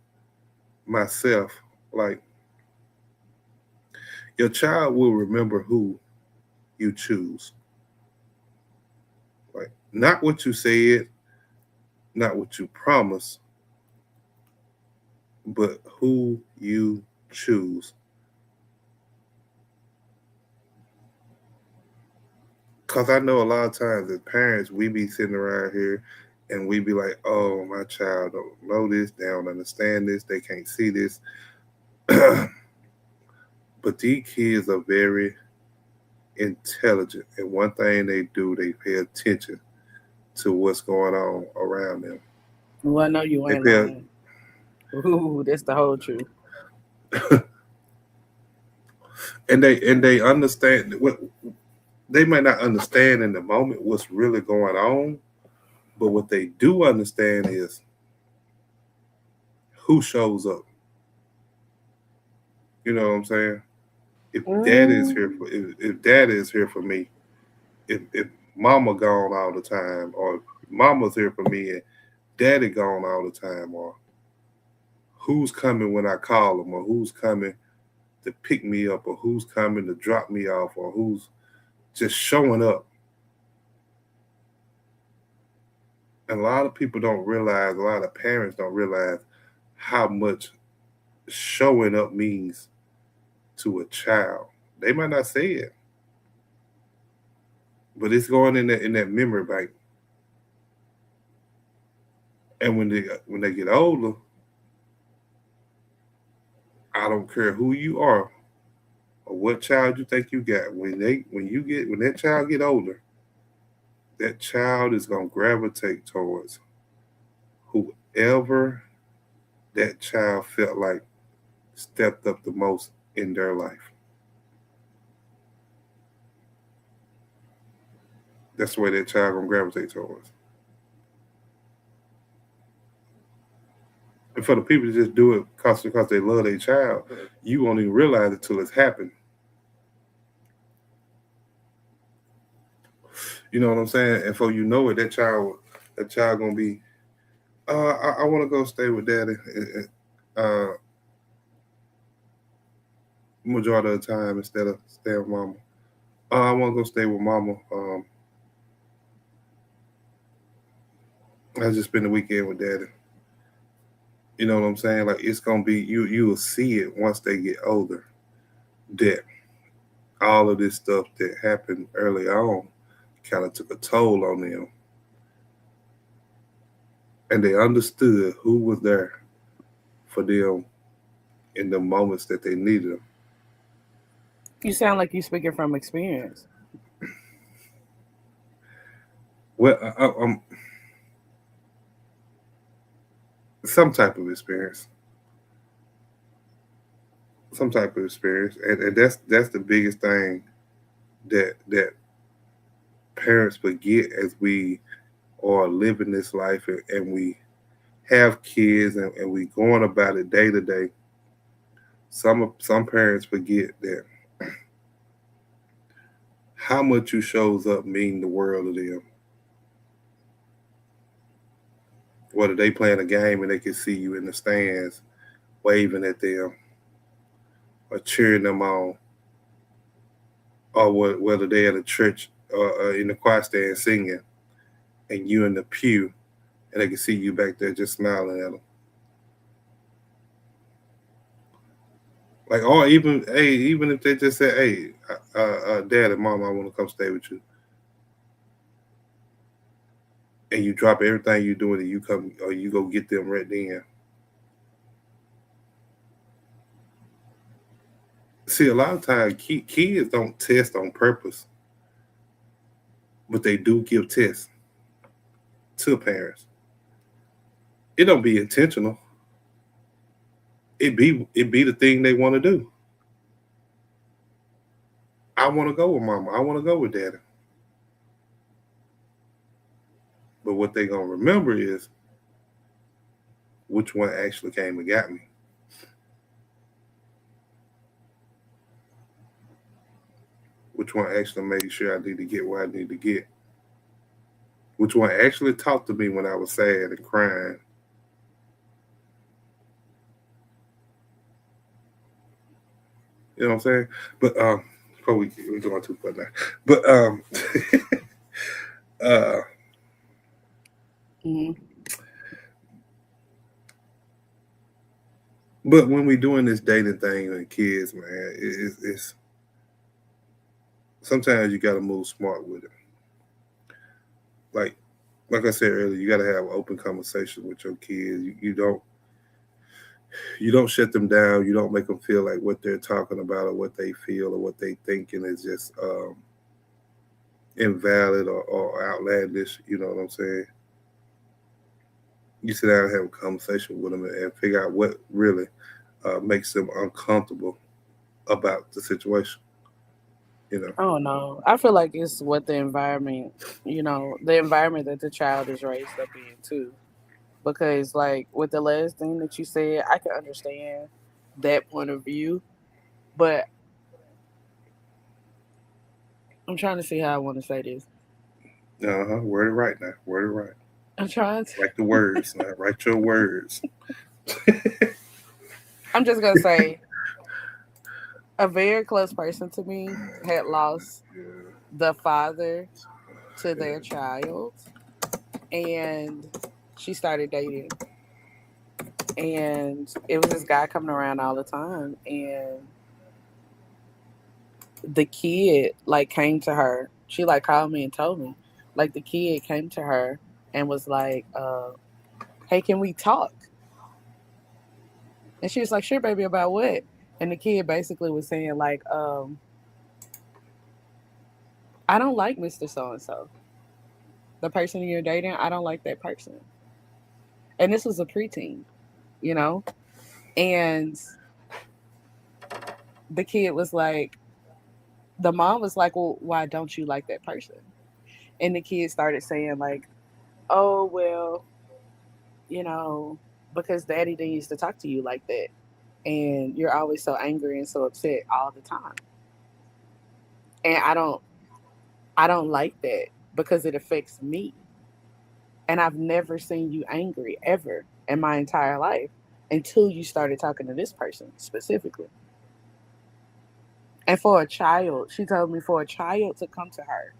myself. Like your child will remember who you choose. Like not what you said, not what you promised, but who you choose. Cause I know a lot of times as parents we be sitting around here and we be like, oh, my child don't know this, they don't understand this, they can't see this. But these kids are very intelligent, and one thing they do, they pay attention to what's going on around them. Well, I know you They ain't pay, lying. Ooh, that's the whole truth. and they understand what they might not understand in the moment what's really going on, but what they do understand is who shows up. You know what I'm saying? If dad is Mm, here for if dad is here for me, if mama gone all the time, or mama's here for me and daddy gone all the time, or who's coming when I call them, or who's coming to pick me up, or who's coming to drop me off, or who's just showing up. And a lot of people don't realize, a lot of parents don't realize how much showing up means to a child. They might not say it, but it's going in that memory bank. And when they get older, I don't care who you are or what child you think you got. When that child get older, that child is gonna gravitate towards whoever that child felt like stepped up the most in their life. That's the way that child gonna gravitate towards. And for the people to just do it because they love their child, you won't even realize it till it's happened. You know what I'm saying? And for you know it, that child gonna be, I want to go stay with daddy. Uh, Majority of the time instead of staying with mama. I want to go stay with mama. I just spend the weekend with daddy. You know what I'm saying? Like it's gonna be you will see it once they get older that all of this stuff that happened early on kind of took a toll on them, and they understood who was there for them in the moments that they needed them. You sound like you speaking from experience. Well, some type of experience, some type of experience, and that's the biggest thing that parents forget as we are living this life and we have kids and we going about it day to day. Some parents forget that how much you shows up mean the world to them. Whether they playing a game and they can see you in the stands waving at them or cheering them on, or whether they at a church or in the choir stand singing and you in the pew and they can see you back there just smiling at them. Like, or even hey, even if they just say, "Hey, Dad and Mom, I want to come stay with you," and you drop everything you doing and you come or you go get them right then. See, a lot of times kids don't test on purpose, but they do give tests to parents. It don't be intentional. It be the thing they want to do. I want to go with mama. I want to go with daddy. But what they gonna remember is which one actually came and got me. Which one actually made sure I need to get where I need to get. Which one actually talked to me when I was sad and crying. You know what I'm saying? But before we going too far now. But uh Hmm. but when we doing this dating thing with kids, man, it's sometimes you gotta move smart with it. Like like I said earlier, you gotta have open conversation with your kids. You don't shut them down. You don't make them feel like what they're talking about or what they feel or what they thinking is just invalid or outlandish. You know what I'm saying? You sit down and have a conversation with them and figure out what really makes them uncomfortable about the situation. You know. I don't know. I feel like it's what the environment, the environment that the child is raised up in too. Because like with the last thing that you said, I can understand that point of view, but I'm trying to see how I want to say this. Uh huh. Word it right now. Word it right. I'm trying to. Write the words. Now. Write your words. I'm just gonna say a very close person to me had lost the father to their child, and she started dating, and it was this guy coming around all the time, and the kid like came to her. She like called me and told me, like the kid came to her and was like, "Hey, can we talk?" And she was like, "Sure, baby, about what?" And the kid basically was saying like, "I don't like Mr. So and so, the person you're dating. I don't like that person." And this was a preteen, you know, and the kid was like, the mom was like, "Well, why don't you like that person?" And the kid started saying like, "Oh well, you know." because daddy didn't used to talk to you like that. And you're always so angry and so upset all the time. And I don't like that because it affects me. And I've never seen you angry ever in my entire life until you started talking to this person specifically. And for a child, she told me for a child to come to her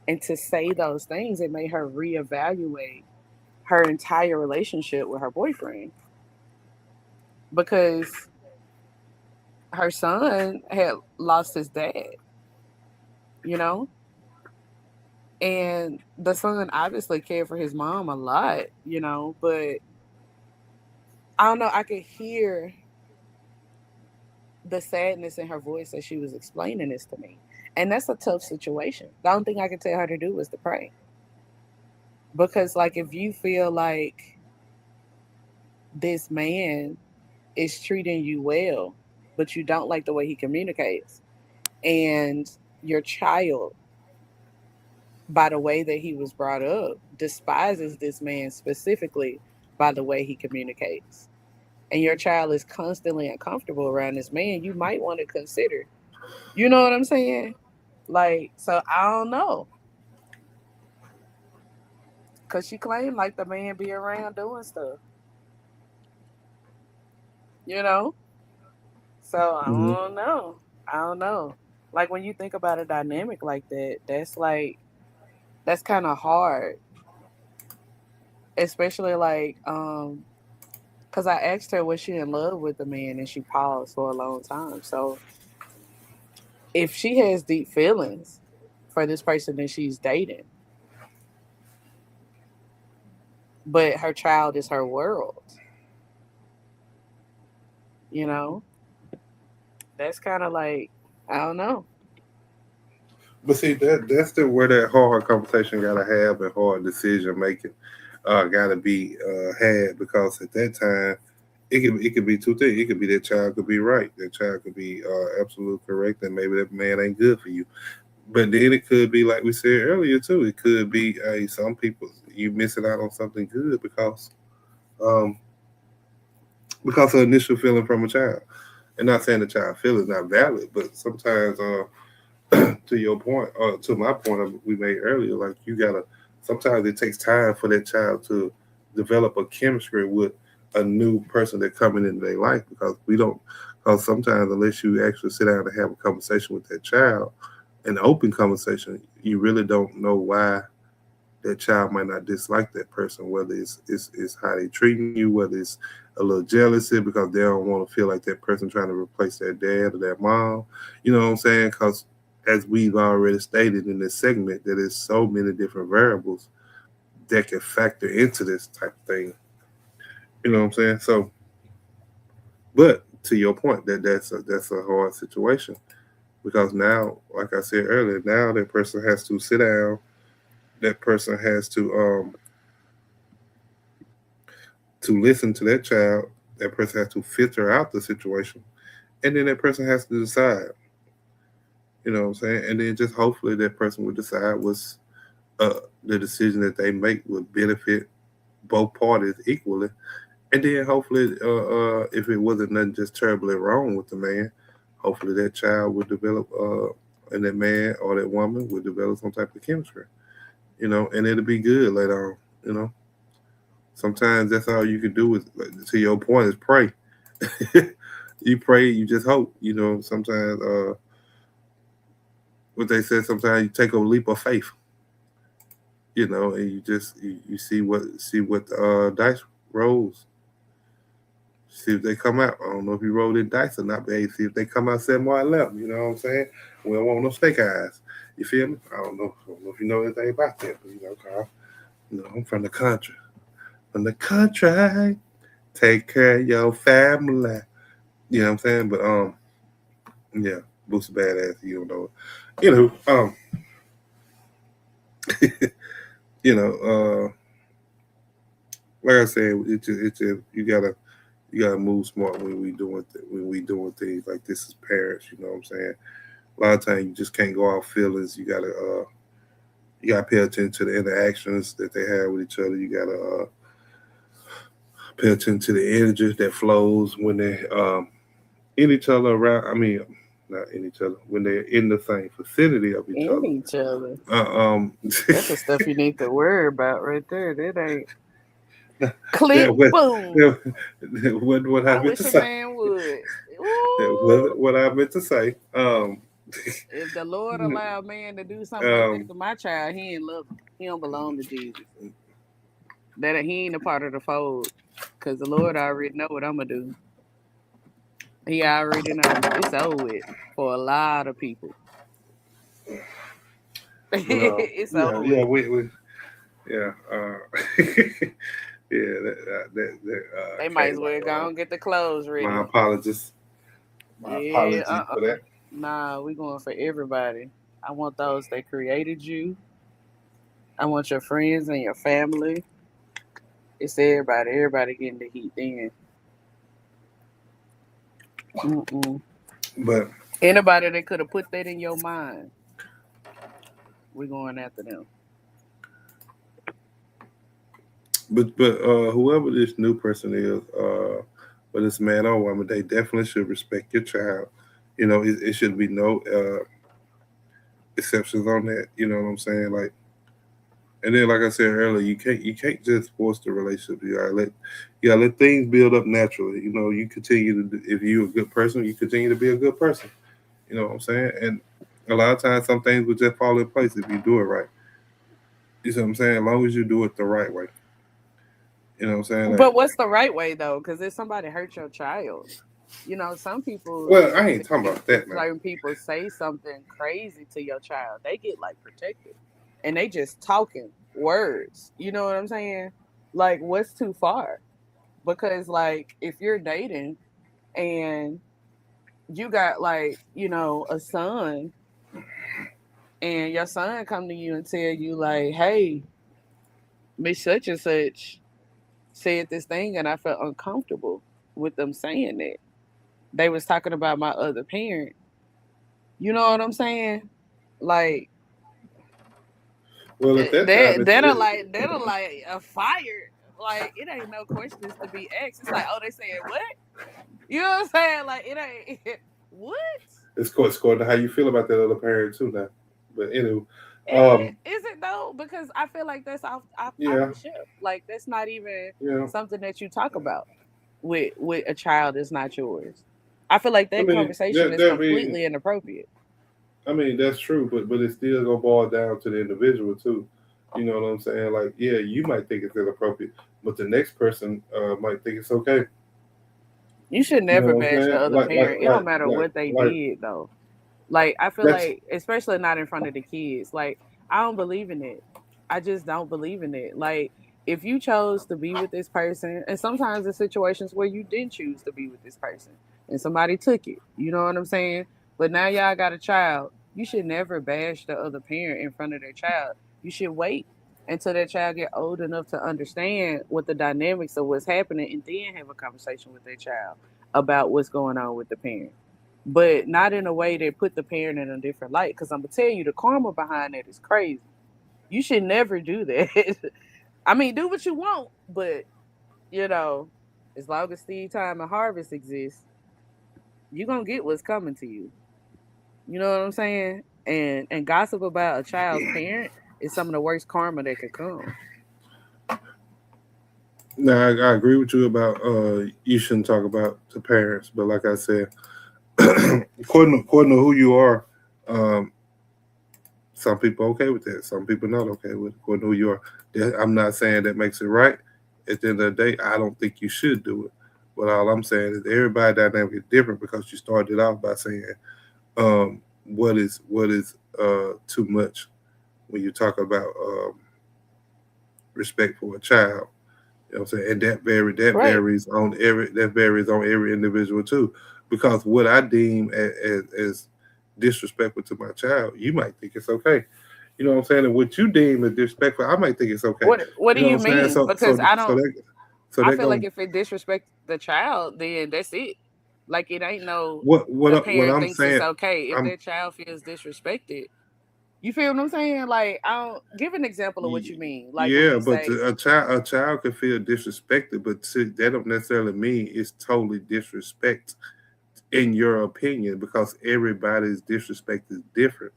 and to say those things, it made her reevaluate her entire relationship with her boyfriend because her son had lost his dad, you know? And the son obviously cared for his mom a lot, but I don't know, I could hear the sadness in her voice as she was explaining this to me. And that's a tough situation. The only thing I could tell her to do was to pray. Because, like, if you feel like this man is treating you well, but you don't like the way he communicates, and your child, by the way that he was brought up, despises this man specifically by the way he communicates, and your child is constantly uncomfortable around this man, you might want to consider, you know what I'm saying? Like, so I don't know. Because she claimed like the man be around doing stuff, you know? So I Mm-hmm. don't know. I don't know. Like when you think about a dynamic like that, that's kind of hard, especially like because I asked her was she in love with the man, and she paused for a long time. So if she has deep feelings for this person that she's dating, but her child is her world, you know, that's kind of like, I don't know. But see, that's the where that hard conversation gotta have and hard decision making gotta be had, because at that time it could be two things. It could be that child could be right, that child could be absolutely correct, and maybe that man ain't good for you. But then it could be like we said earlier too. It could be some people you missing out on something good um because of initial feeling from a child. And not saying the child feel is not valid, but sometimes to your point, to my point we made earlier, like you gotta. Sometimes it takes time for that child to develop a chemistry with a new person that coming into their life, because we don't. Because sometimes unless you actually sit down and have a conversation with that child, an open conversation, you really don't know why that child might not dislike that person, whether it's how they treating you, whether it's a little jealousy because they don't want to feel like that person trying to replace their dad or their mom. You know what I'm saying? Because as we've already stated in this segment, that there's so many different variables that can factor into this type of thing. You know what I'm saying? So, but to your point, that's a hard situation, because now, like I said earlier, now that person has to sit down. That person has to listen to that child. That person has to filter out the situation, and then that person has to decide. You know what I'm saying? And then just hopefully that person would decide what's uh, the decision that they make would benefit both parties equally. And then hopefully, if it wasn't nothing just terribly wrong with the man, hopefully that child would develop, and that man or that woman would develop some type of chemistry. You know, and it'll be good later on. You know, sometimes that's all you can do is, like, to your point, is pray. You pray, you just hope. You know, sometimes what they said, sometimes you take a leap of faith. You know, and you see what dice rolls. See if they come out. I don't know if you rolled in dice or not, but hey, see if they come out 7 or 11. You know what I'm saying? We don't want no snake eyes. You feel me? I don't know if you know anything about that, but Carl, I'm from the country. From the country, take care of your family. You know what I'm saying? But yeah, Boots badass. You don't know. You know, you know, like I said, it just you gotta move smart when we doing things like this as parents. You know what I'm saying? A lot of times you just can't go off feelings. You gotta pay attention to the interactions that they have with each other. You gotta Pay attention to the energy that flows when they in each other around. I mean, not in each other when they're in the same vicinity of each In other. each other. Uh, um, That's the stuff you need to worry about right there. That ain't click yeah, boom. yeah, what I I meant to wish a say. man would. Ooh. What I meant to say. If the Lord allowed man to do something like that um, to my child, he ain't love him. He don't belong to Jesus. That he ain't a part of the fold. Cause the Lord already know what I'm gonna do. He already know. It's over with for a lot of people. It's yeah, over yeah, with. we yeah, yeah, They might as came well out go wrong. and get the clothes My ready. apologies. My Yeah, apologies for that. Nah, we going for everybody. I want those that created you. I want your friends and your family. It's everybody. Everybody getting the heat then. Mm-mm. But Anybody that could have put that in your mind, we going after them. whoever this new person is, whether it's man or woman, they definitely should respect your child. It should be no exceptions on that. You know what I'm saying? Like, and then like I said earlier, you can't just force the relationship. You gotta let things build up naturally. You continue to if you're a good person, you continue to be a good person. You know what I'm saying? And a lot of times, some things will just fall in place if you do it right. You see what I'm saying? As long as you do it the right way. You know what I'm saying? Like, But what's the right way though? Because if somebody hurt your child, some people, well, I ain't talking about if that now. certain people say something crazy to your child, they get like protected, and they just talking words. You know what I'm saying? Like, what's too far? Because like, if you're dating and you got like a son, and your son come to you and tell you like, "Hey, Miss Such and Such said this thing, and I felt uncomfortable with them saying that." They was talking about my other parent. You know what I'm saying? Like Well, at that time, that'll like a fire. Like it ain't no questions to be asked. It's like, oh, they said what? You know what I'm saying? Like it ain't what? it's according to how you feel about that other parent too now. But anyway, Is it though? Because I feel like that's off yeah, the ship. Like that's not even yeah. something that you talk about with a child that's not yours. I feel like I that mean, conversation that is that mean, completely inappropriate. I mean that's true, but it's still gonna boil down to the individual too. You know what I'm saying? Like, yeah, you might think it's inappropriate, but the next person might think it's okay. You should You know never what I'm bash the saying? other parent. It don't matter what they Like did though. Like I feel that's like, especially not in front of the kids. Like I don't believe in it. I just don't believe in it. Like if you chose to be with this person, and sometimes in situations where you didn't choose to be with this person, and somebody took it. You know what I'm saying? But now y'all got a child. You should never bash the other parent in front of their child. You should wait until that child get old enough to understand what the dynamics of what's happening, and then have a conversation with their child about what's going on with the parent, but not in a way that put the parent in a different light. Because I'm gonna tell you, the karma behind that is crazy. You should never do that. I mean, do what you want, but you know, as long as seed time and harvest exists, you're gonna get what's coming to you. You know what I'm saying? And gossip about a child's parent is some of the worst karma that could come. now I agree with you about you shouldn't talk about the parents, but like I said, according to who you are, um, some people okay with that. Some people not okay with it, according to who you are. I'm not saying that makes it right. At the end of the day, I don't think you should do it. But all I'm saying is everybody dynamic is different because you started off by saying what is too much when you talk about respect for a child. You know what I'm saying? And Right. that varies on every individual too. Because what I deem as disrespectful to my child, you might think it's okay. You know what I'm saying? And what you deem as disrespectful, I might think it's okay. What You do know what you I'm saying? mean? Because I don't. So I that feel like go if it disrespects the child, then that's it. Like it ain't no. what The what parent I'm thinks it's saying. okay if I'm their child feels disrespected. You feel what I'm saying? Like, I don't give an example of what you Ye- mean. Like when Yeah, you but say, a child can feel disrespected, but that don't necessarily mean it's totally disrespect in your opinion, because everybody's disrespect is different.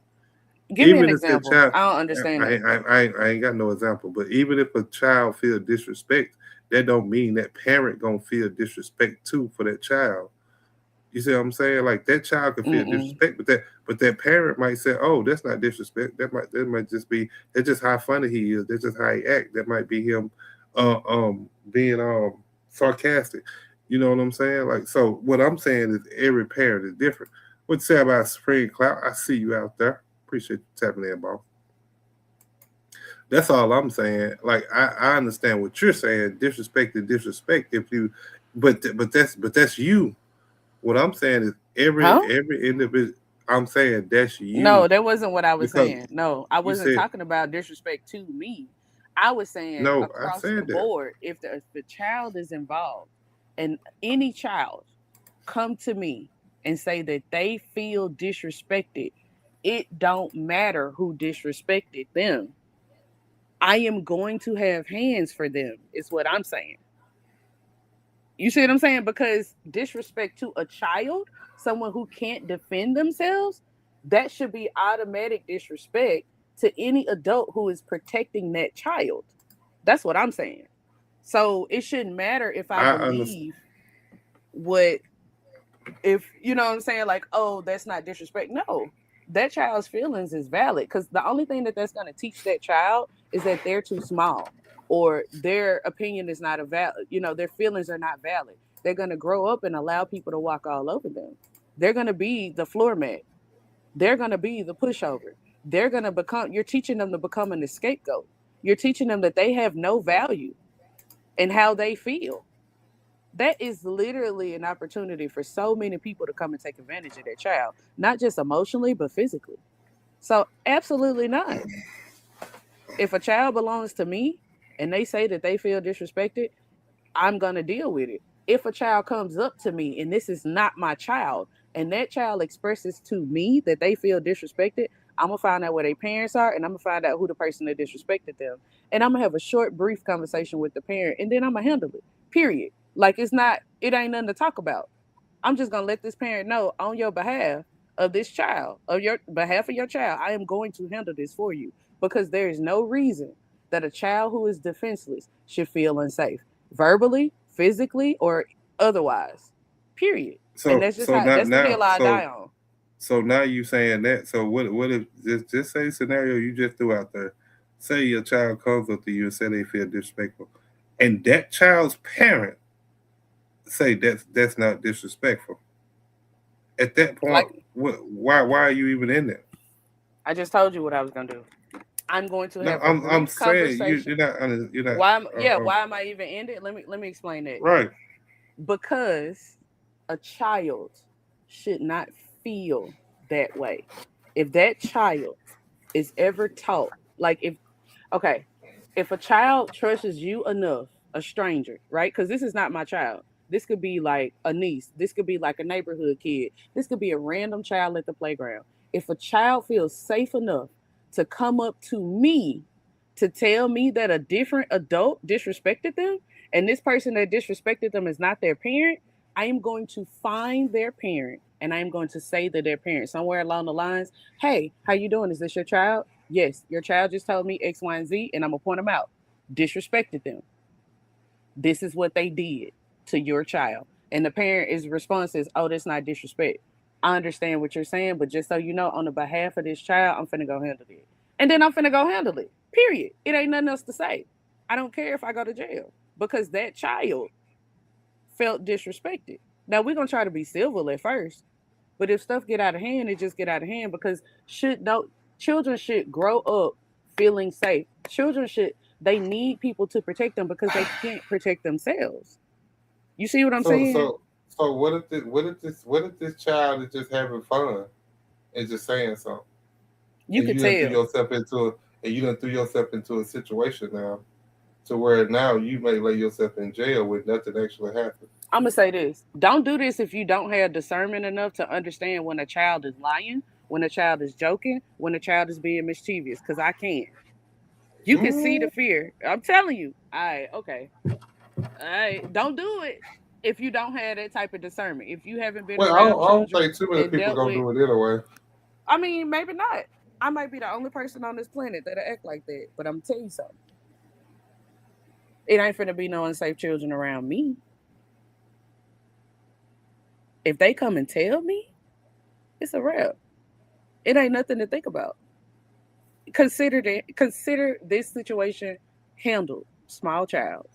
give me an Even if the example. child, I don't understand that. I ain't got no example, but even if a child feel disrespect, that don't mean that parent gonna feel disrespect too for that child. You see what I'm saying? Like that child can feel Mm-mm. disrespect, but that parent might say, "Oh, that's not disrespect. That might just be that's just how funny he is. That's just how he act. That might be him, being sarcastic." You know what I'm saying? Like so, what I'm saying is every parent is different. What you say about Spring Cloud? I see you out there. Appreciate you tapping in, boss. That's all I'm saying. Like I understand what you're saying. Disrespect is disrespect. If you, but that's you. What I'm saying is Huh? every individual. I'm saying that's No, you that wasn't what I was because saying. No, I you wasn't said talking about disrespect to me. I was saying no. I across the said that. board, if the child is involved, and any child come to me and say that they feel disrespected, it don't matter who disrespected them. I am going to have hands for them. Is what I'm saying. You see what I'm saying? Because disrespect to a child, someone who can't defend themselves, that should be automatic disrespect to any adult who is protecting that child. That's what I'm saying. So it shouldn't matter if I I understand. believe what, if you know what I'm saying, like, oh, that's not disrespect. No, that child's feelings is valid, because the only thing that that's going to teach that child is that they're too small, or their opinion is not a valid, their feelings are not valid. They're going to grow up and allow people to walk all over them. They're going to be the floor mat. They're going to be the pushover. They're going to become, you're teaching them to become an scapegoat. You're teaching them that they have no value in how they feel. That is literally an opportunity for so many people to come and take advantage of their child, not just emotionally, but physically. So, absolutely not. If a child belongs to me and they say that they feel disrespected, I'm going to deal with it. If a child comes up to me and this is not my child, and that child expresses to me that they feel disrespected, I'm going to find out where their parents are, and I'm going to find out who the person that disrespected them. And I'm going to have a short, brief conversation with the parent, and then I'm going to handle it. Period. Like, it ain't nothing to talk about. I'm just gonna let this parent know on your behalf of this child, of your behalf of your child, I am going to handle this for you, because there is no reason that a child who is defenseless should feel unsafe, verbally, physically, or otherwise. Period. And So so that's not the now. hill I So die on. so now you saying that. So what if just say scenario you just threw out there. Say your child comes up to you and say they feel disrespectful, and that child's parent say that's not disrespectful. At that point, Like, why are you even in there? I just told you what I was gonna do. I'm going to No, have a I'm brief saying conversation. you're not Why am I even in it? Let me explain that. right. Because a child should not feel that way. If that child is ever taught, like, okay, if a child trusts you enough, a stranger, right? Because this is not my child. This could be like a niece. This could be like a neighborhood kid. This could be a random child at the playground. If a child feels safe enough to come up to me to tell me that a different adult disrespected them, and this person that disrespected them is not their parent, I am going to find their parent, and I am going to say to their parent somewhere along the lines, "Hey, how you doing? Is this your child? Yes, your child just told me X, Y, and Z, and I'm gonna point them out. Disrespected them. This is what they did to your child." And the parent is response is, "Oh, that's not disrespect. I understand what you're saying, but just so you know, on the behalf of this child, I'm finna go handle it." And then I'm finna go handle it. Period. It ain't nothing else to say. I don't care if I go to jail, because that child felt disrespected. Now we're gonna try to be civil at first, but if stuff get out of hand, it just get out of hand, because should no children should grow up feeling safe. Children should, they need people to protect them because they can't protect themselves. You see what I'm So saying? so so what if this child is just having fun and just saying something, You and could you done threw tell. yourself into a situation now to where now you may lay yourself in jail with nothing actually happened. I'm gonna say this. Don't do this if you don't have discernment enough to understand when a child is lying when a child is joking, when a child is being mischievous, because I can. You can see the Mm, fear. I'm telling you. All right, okay. All right. Don't do it if you don't have that type of discernment. If you haven't been well, around I don't children think too many and people dealt gonna with, do it anyway. I mean, maybe not. I might be the only person on this planet that'll act like that. But I'm gonna tell you something. It ain't finna be no unsafe children around me. If they come and tell me, it's a wrap. It ain't nothing to think about. Consider this situation handled. Small child.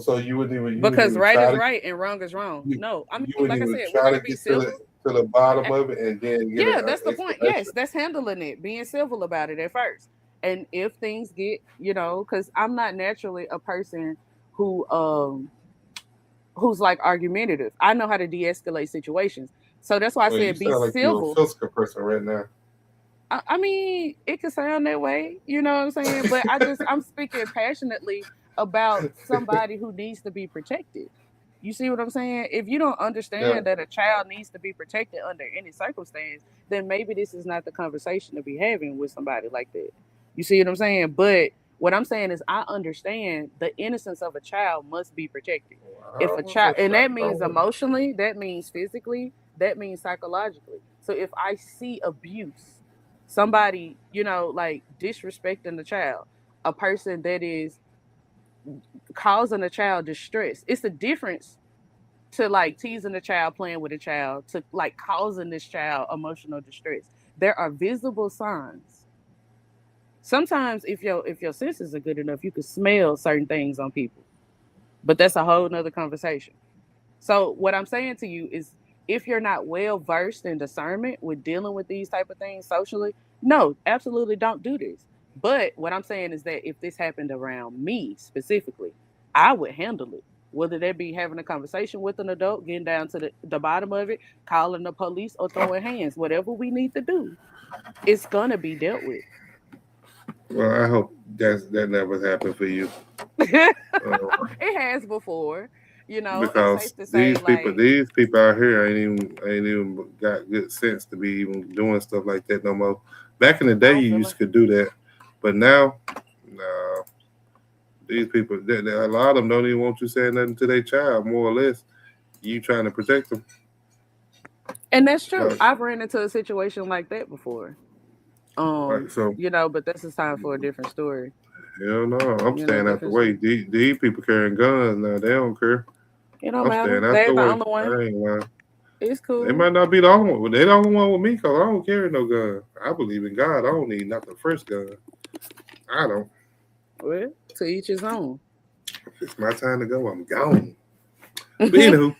So you wouldn't Because even right try is to right and wrong is wrong. you, No, I you mean, wouldn't like I even said, we're try gonna to be get civil. to the bottom Eh, of it and then get Yeah, an that's the point. Yes, explanation. that's handling it, being civil about it at first. And if things get, because I'm not naturally a person who who's like argumentative. I know how to de-escalate situations. So that's why I Well, you said be sound like you're a civil. physical person right now. I mean, it can sound that way, you know what I'm saying? But I'm speaking passionately about somebody who needs to be protected. You see what I'm saying? If you don't Yeah. understand that a child needs to be protected under any circumstance, then maybe this is not the conversation to be having with somebody like that. You see what I'm saying? But what I'm saying is I understand the innocence of a child must be protected. If I a was child, a and that means child. emotionally, that means physically, that means psychologically. So if I see abuse, somebody, like disrespecting the child, a person that is causing a child distress. It's a difference to like teasing a child, playing with a child, to like causing this child emotional distress. There are visible signs. Sometimes if your senses are good enough, you can smell certain things on people. But that's a whole nother conversation. So what I'm saying to you is if you're not well versed in discernment with dealing with these type of things socially, no, absolutely don't do this. But what I'm saying is that if this happened around me specifically, I would handle it. Whether that be having a conversation with an adult, getting down to the bottom of it, calling the police or throwing hands, whatever we need to do, it's gonna be dealt with. Well, I hope that never happened for you. Uh, It has before, it's because safe to say like, these people out here ain't even got good sense to be even doing stuff like that no more. Back in the I day, don't you feel used like. to could do that, but now, no. These people, a lot of them don't even want you saying nothing to their child. More or less, you trying to protect them. And that's true. Uh, I've ran into a situation like that before. like so, But this is time for a different story. hell no, I'm staying out the Different way. story. These people carrying guns now. They don't care. It don't I'm matter. staying out They're the the way. only one. I ain't lying. It's They cool. might not be the only one. They the only one with me because I don't carry no gun. I believe in God. I don't need not the first gun. I don't. Well, to each his own. If it's my time to go, I'm gone. But anywho,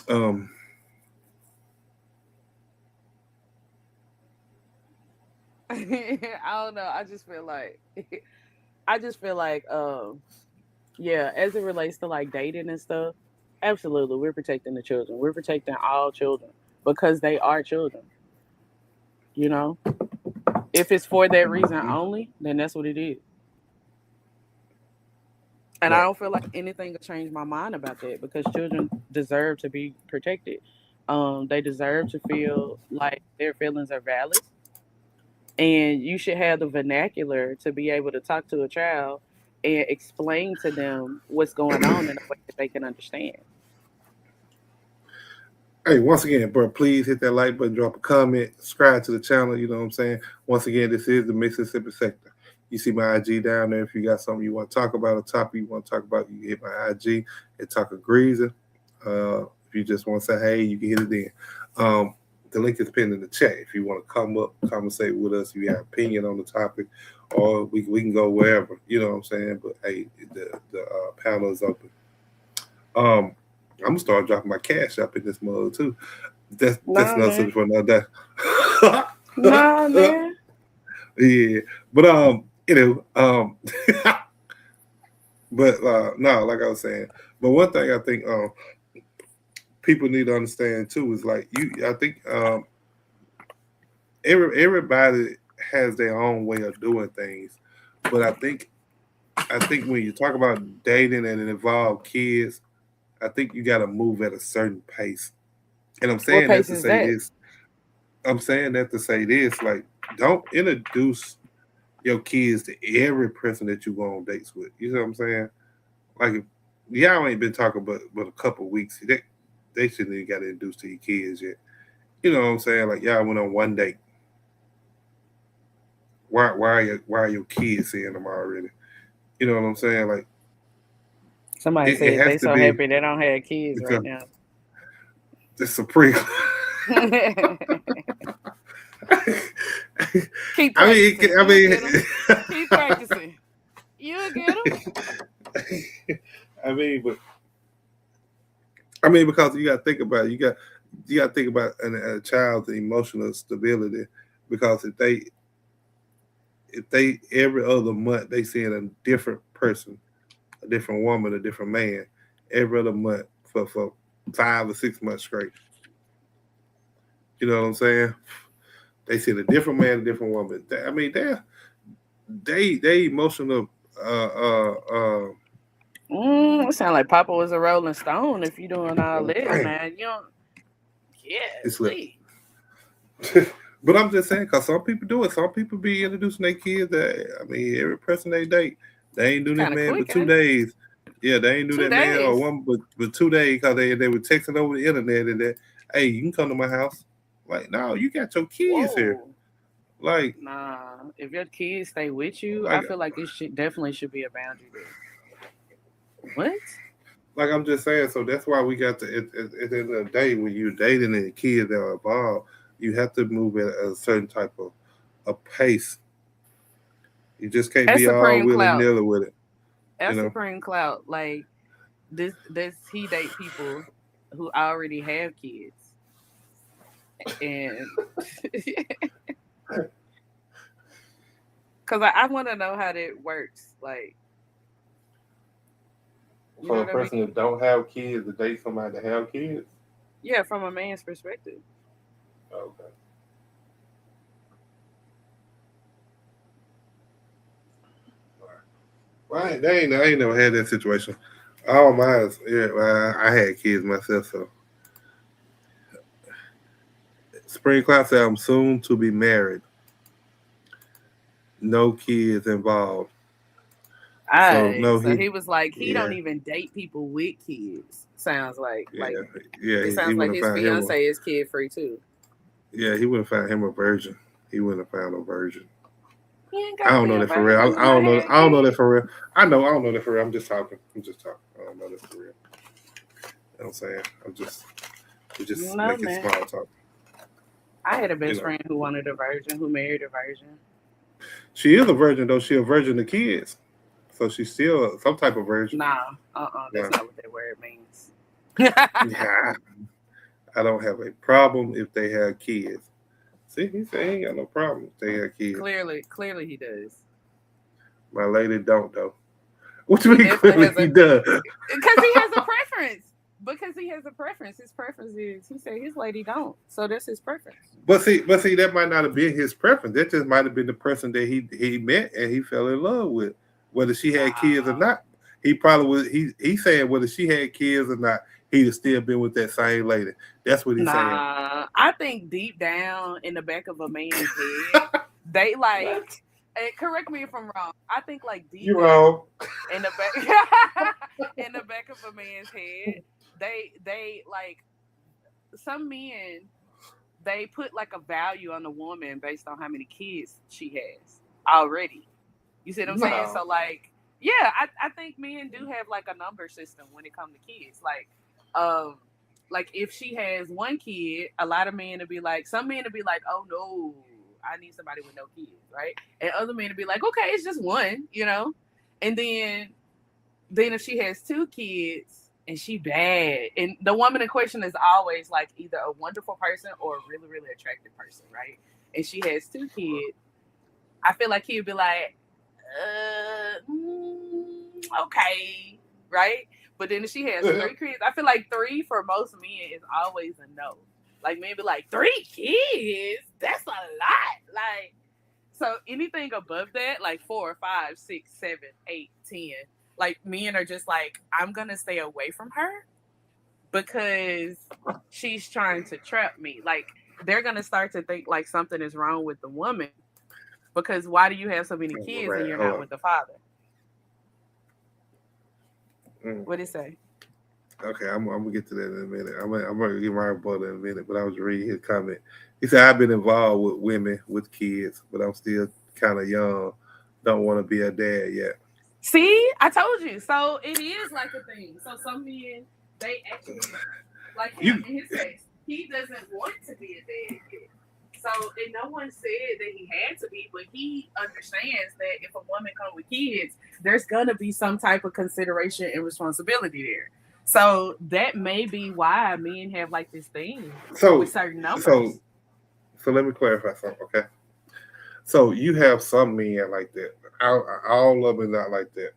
um, I don't know. I just feel like yeah, as it relates to like dating and stuff, absolutely we're protecting the children. We're protecting all children because they are children, you know? If it's for that reason only, then that's what it is. And I right. don't feel like anything will change my mind about that because children deserve to be protected. They deserve to feel like their feelings are valid, and you should have the vernacular to be able to talk to a child and explain to them what's going on in a way that they can understand. Hey, once again, bro, please hit that like button, drop a comment, subscribe to the channel. You know what I'm saying? Once again, this is the Mississippi Sector. You see my IG down there. If you got something you want to talk about, a topic you want to talk about, you can hit my IG and talk a greaser. If you just want to say hey, you can hit it in. The link is pinned in the chat. If you want to come up, conversate with us, if you have opinion on the topic, or we can go wherever. You know what I'm saying? But hey, the panel is open. Um, I'm gonna start dropping my cash up in this mode too. That's Nah, another man. subject for another day. Nah, man. Yeah, but but no, like I was saying. But one thing I think people need to understand too is like you. I think everybody has their own way of doing things, but I think when you talk about dating and it involve kids, I think you got to move at a certain pace. And I'm What saying that pace to is say that? this. I'm saying that to say this. Like, don't introduce your kids to every person that you go on dates with. You know what I'm saying? Like, if y'all ain't been talking but a couple weeks. They shouldn't even got introduced to your kids yet. You know what I'm saying? Like, y'all went on one date. Why are your kids seeing them already? You know what I'm saying? Like, Somebody it said has they to so be happy they don't have kids right because now. the supreme. Keep I mean, practicing. I You'll get them. mean, Keep practicing. You'll get them. I mean, but I mean because you got to think about it. You got to think about a child's emotional stability because if they every other month they seeing a different person, a different woman, a different man every other month for 5 or 6 months straight. You know what I'm saying? They see a different man, a different woman. I mean, they emotional. It sound like Papa was a Rolling Stone if you doing all this, Damn, man. You don't. it slipped. Yeah, But I'm just saying, because some people do it. Some people be introducing their kids that, I mean, every person they date, they ain't doing this kind of man quick, but two ain't it? days. Yeah, they ain't do Two that man or days. one but 2 days because they were texting over the internet and that, hey, you can come to my house. Like, no, you got your kids here. Whoa. Like, Nah. If your kids stay with you, I like, feel like it should definitely should be a boundary there. What? like I'm just saying. So that's why we got to, at the end of the day, when you're dating and kids that are involved, you have to move at a certain type of a pace. You just can't That's be all supreme willy clout. nilly with it, you That's know? supreme clout. Like this he date people who already have kids, and because I want to know how that works. Like, you know For a what I person mean? that don't have kids to date somebody that have kids. Yeah, from a man's perspective. Okay. Well, I ain't never had that situation. All mine, yeah, well, I had kids myself, so Spring Cloud said I'm soon to be married, no kids involved. So Alright, no, so he was like, he yeah, don't even date people with kids. Sounds like yeah, yeah. it He sounds like wouldn't his have found him fiance is kid free too. yeah, he wouldn't have found him a virgin. He wouldn't have found a virgin. He ain't I gotta don't be know a that for real. virgin to I not don't know. have I don't know that kids. for real. I don't know that for real. I'm just talking. I'm just talking. I don't know that for real. You know what I'm saying? I'm just No making man. small talk. I had a You best know, friend who wanted a virgin, who married a virgin. she is a virgin though. She a virgin to kids, so she's still some type of virgin. Nah, that's Nah. not what that word means. Yeah, I don't have a problem if they have kids. See, he said he ain't got no problem if they have kids. Clearly he does. My lady don't though. What you He mean definitely clearly has he a does? because he has a preference. Because he has a preference. His preference is he said his lady don't. So that's his preference. But see, that might not have been his preference. That just might have been the person that he met and he fell in love with. Whether she had kids or Nah. not, he probably was. He saying whether she had kids or not, he'd have still been with that same lady. That's what he's saying. Nah. I think deep down in the back of a man's head, they like and correct me if I'm wrong. I think like deep You down wrong. in the back in the back of a man's head, they like some men they put like a value on a woman based on how many kids she has already. You see what I'm saying? No. So like, yeah, I think men do have like a number system when it comes to kids. Um, like if she has one kid, a lot of men will be like, some men will be like, oh no, I need somebody with no kids, right? And other men will be like, okay, it's just one, you know. And then if she has two kids and she bad, and the woman in question is always like either a wonderful person or a really really attractive person, right? And she has two kids, I feel like he'd be like, okay, right? But then if she has three kids, I feel like three for most men is always a no. Like maybe like 3 kids, that's a lot. Like so anything above that, like 4, 5, 6, 7, 8, 10, like men are just like, I'm gonna stay away from her because she's trying to trap me. Like they're gonna start to think like something is wrong with the woman because why do you have so many kids and Right, you're hold not on. with the father? Mm. What did it say? Okay, I'm gonna get to that in a minute. I'm gonna get my brother in a minute, but I was reading his comment. He said, "I've been involved with women with kids, but I'm still kind of young. Don't want to be a dad yet." See, I told you. So it is like a thing. So some men, they actually, like him You in his case, he doesn't want to be a dad yet. So, and no one said that he had to be, but he understands that if a woman comes with kids, there's gonna be some type of consideration and responsibility there. So that may be why men have like this thing with so certain so numbers. so let me clarify something, okay? So you have some men like that. All of them not like that.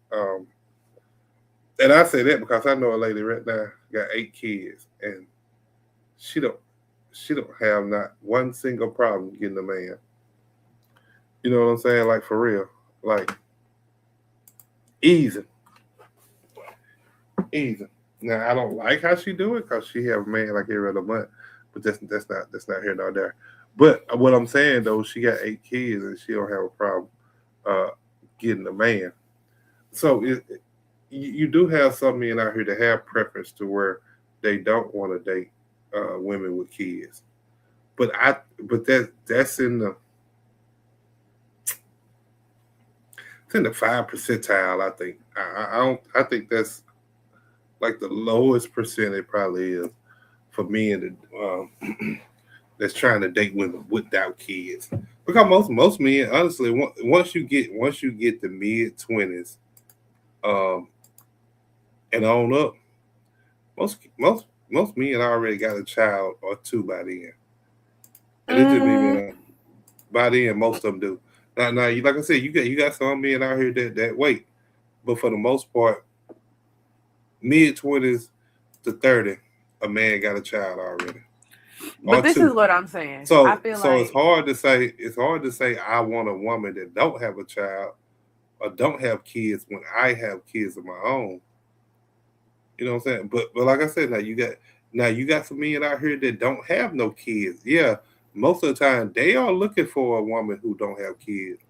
And I say that because I know a lady right now got 8 kids, and she don't she don't have not one single problem getting a man. You know what I'm saying? Like for real, like easy, easy. Now I don't like how she do it because she have a man like every other month, but that's not here nor there. But what I'm saying though, she got 8 kids and she don't have a problem uh, getting a man. So you do have some men out here that have preference to where they don't want to date women with kids. But that's in the 5 percentile. I think I don't I think that's like the lowest percent it probably is for men that that's trying to date women without kids. Because most men, honestly, once you get the mid 20s, um, and on up, most men already got a child or two by then, and it just me being Mm, by then most of them do. Now, like I said, you got some men out here that wait, but for the most part, mid 20s to 30, a man got a child already but or this is two. what I'm saying. I So feel so it's like, hard to say I want a woman that don't have a child or don't have kids when I have kids of my own. You know what I'm saying? But like I said, now you got some men out here that don't have no kids. Yeah, most of the time they are looking for a woman who don't have kids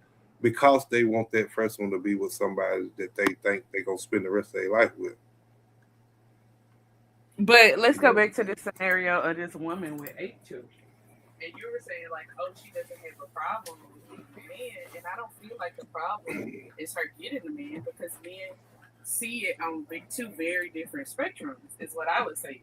because they want that first one to be with somebody that they think they're gonna spend the rest of their life with. but let's You go know? back to this scenario of this woman with 8 children. And you were saying like, oh, she doesn't have a problem with getting a man, and I don't feel like the problem is her getting a man because men see it on two very different spectrums. Is what I would say.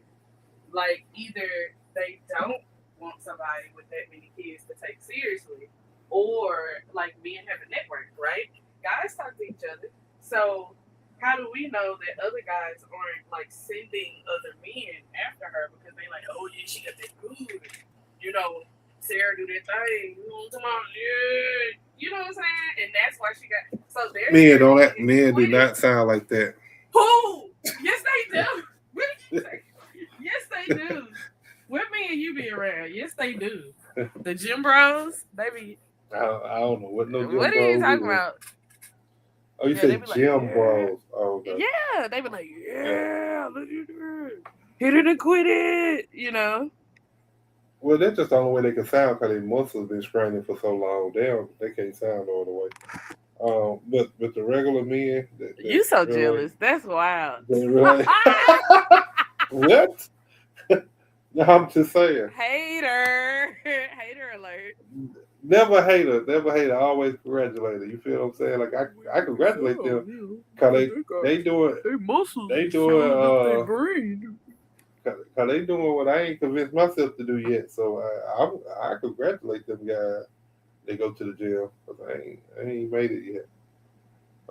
Like either they don't want somebody with that many kids to take seriously, or like men have a network, right? Guys talk to each other, so how do we know that other guys aren't like sending other men after her because they like, oh yeah, she got that good, you know, Sarah do that thing, you know, come on, yeah, you know what I'm saying? And that's why she got. So they're Men scared to don't get men do exploited. not sound like that. Who? Yes, they do. What did you say? Yes, they do. What men you be around? Yes, they do. The gym bros, they be. I don't know what no What gym are you bros talking is. about? Oh, you Yeah, they said be like, gym yeah, bros. Oh, okay. yeah. They be like, Yeah. yeah, look at her, hit it and quit it. You know. Well, that's just the only way they can sound because their muscles been straining for so long. They can't sound all the way. But the regular men that You so really jealous. That's wild. they really what? No, I'm just saying. Hater, hater alert. Never hate her, never hate her. Always congratulate her. You feel what I'm saying? Like I congratulate them because Because they got they doing their muscles they is doing swelling up their brain. cause they doing what I ain't convinced myself to do yet. So I congratulate them guys. They go to the jail because I ain't made it yet.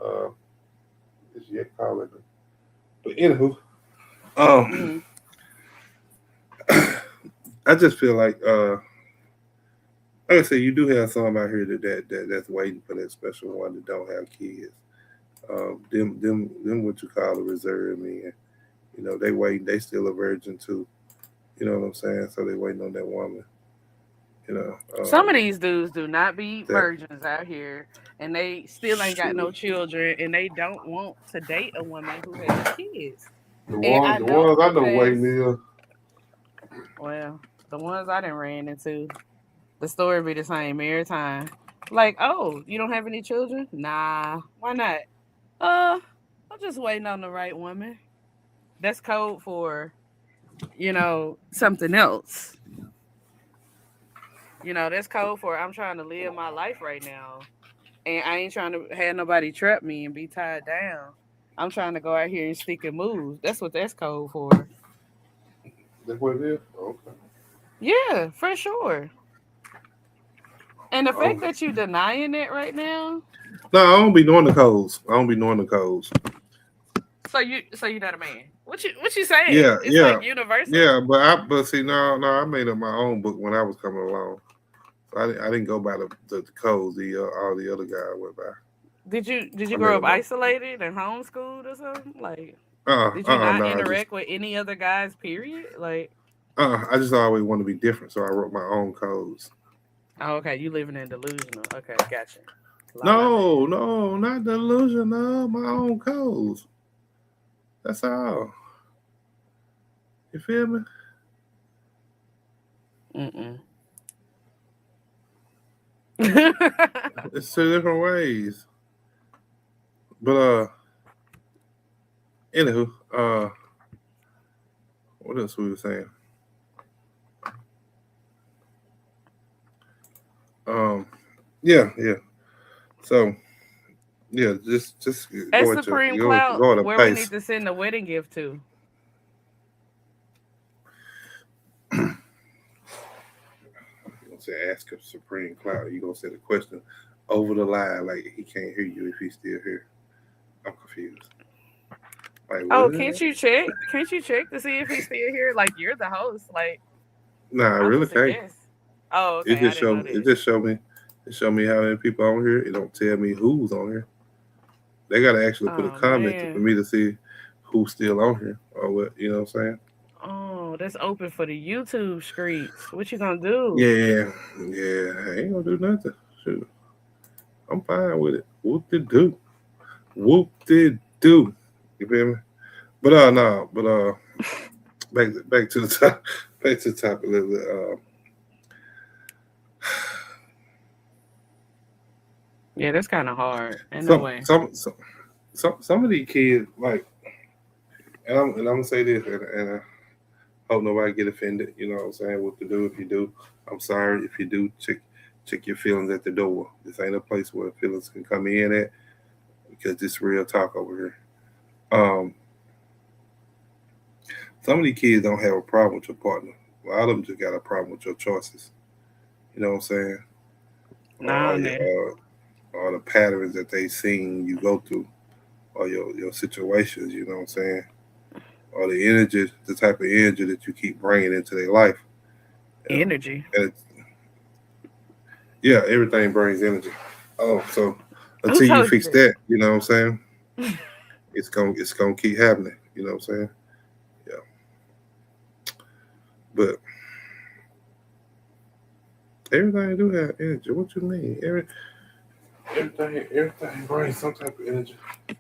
Uh, it's yet calling them. But anywho, um, Mm. I just feel like I said, you do have some out here that's waiting for that special one that don't have kids. Them what you call a reserve men. You know, they waiting. They still a virgin too. You know what I'm saying? So they waiting on that woman. You know, Some of these dudes do not be that virgins out here, and they still ain't got shoot. no children, and they don't want to date a woman who has kids. And I The know ones for I a know waiting past, is well, the ones I didn't ran into, the story be the same every time. Like, oh, you don't have any children? Nah, why not? Uh, I'm just waiting on the right woman. That's code for, something else. That's code for I'm trying to live my life right now. And I ain't trying to have nobody trap me and be tied down. I'm trying to go out here and stick and move. That's what that's code for. that's what it is. Okay. Yeah, for sure. And the fact Um, that you denying it right now, no, I don't be knowing the codes. I don't be knowing the codes. so you not a man. What you saying? Yeah, It's yeah, like universal. yeah. But see, no, I made up my own book when I was coming along. So I didn't go by the codes all the other guys went by. Did you I made grow up up my isolated and homeschooled or something? Like, did you not no. I just interact with any other guys? Period. Like, I just always want to be different, so I wrote my own codes. oh, okay, you living in delusional. Okay, gotcha. La la No, land. no, not delusional. My own codes. That's all. You feel me? Mm-mm. It's two different ways. But anywho, what else we were saying? Um, yeah, yeah. So yeah, just At go at your Supreme Cloud, go at a where we pace. need to send the wedding gift to. You gonna say ask a supreme cloud. You gonna say the question over the line like he can't hear you if he's still here. I'm confused. Like Oh, what? can't you check? Can't you check to see if he's still here? Like, you're the host. Like, Nah, I I'm really just a can't. guest. Oh, okay. I didn't know It that. just show me how many people on here. It don't tell me who's on here. They gotta actually put a Oh comment for man. me to see who's still on here or what. You know what I'm saying? Oh, that's open for the YouTube streets. What you gonna do? Yeah, yeah. I ain't gonna do nothing. Shoot, I'm fine with it. Whoop de do, whoop de do. You feel me? But no, but back to the top, back to the topic a little bit. Yeah, that's kind of hard. Ain't no Some way. some some some of these kids like, and I'm gonna say this, and I hope nobody get offended. You know what I'm saying? What to do if you do? I'm sorry if you do. Check your feelings at the door. This ain't a place where feelings can come in at because this real talk over here. Um, some of these kids don't have a problem with your partner. A lot of them just got a problem with your choices. You know what I'm saying? Nah, man. Or the patterns that they seen you go through, or your situations. You know what I'm saying? Or the energy, the type of energy that you keep bringing into their life. You know, Energy. and yeah, everything brings energy. Oh, so Who until you told you fix that? that, you know what I'm saying? It's gonna keep happening. You know what I'm saying? Yeah. But everything do have energy. What you mean? Everything brings some type of energy.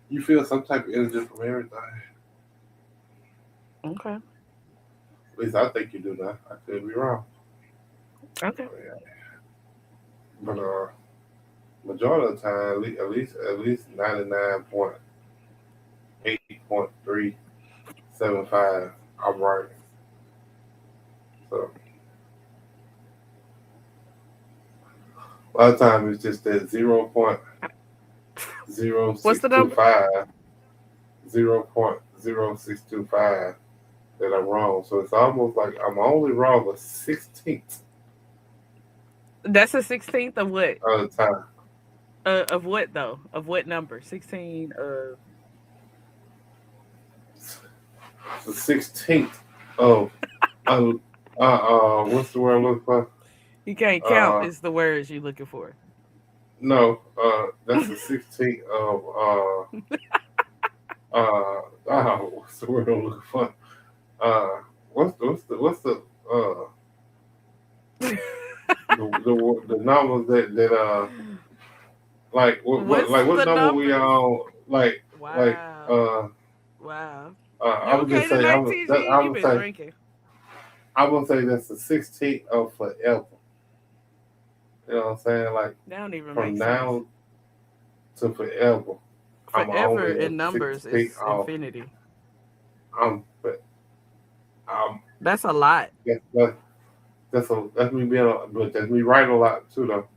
You feel some type of energy from everything. Okay. At least I think you do now. I could be wrong. Okay. But majority of the time, at least 99.8.375, I'm right. So a lot of times it's just that What's the number? 0.0625 that I'm wrong. So it's almost like I'm only wrong a 16th That's a 16th of what? of the time. Of what though? Of what number? 16 of. The 16th of uh, what's the word I'm looking for? You can't count. Uh, Is the words you looking for? no, that's the 16th of what's the word I'm looking for? Uh, what's the the numbers that like what What's like what the number we numbers? on like Wow. uh Wow. I You would okay just say tonight, TG? You been drinking. I would say that's the 16th of forever. You know what I'm saying? Like That don't even from make sense. now to forever, I'm Forever only a in numbers 16th is off. infinity. But I'm That's a lot. that's that's that's me being but that's me writing a lot too though.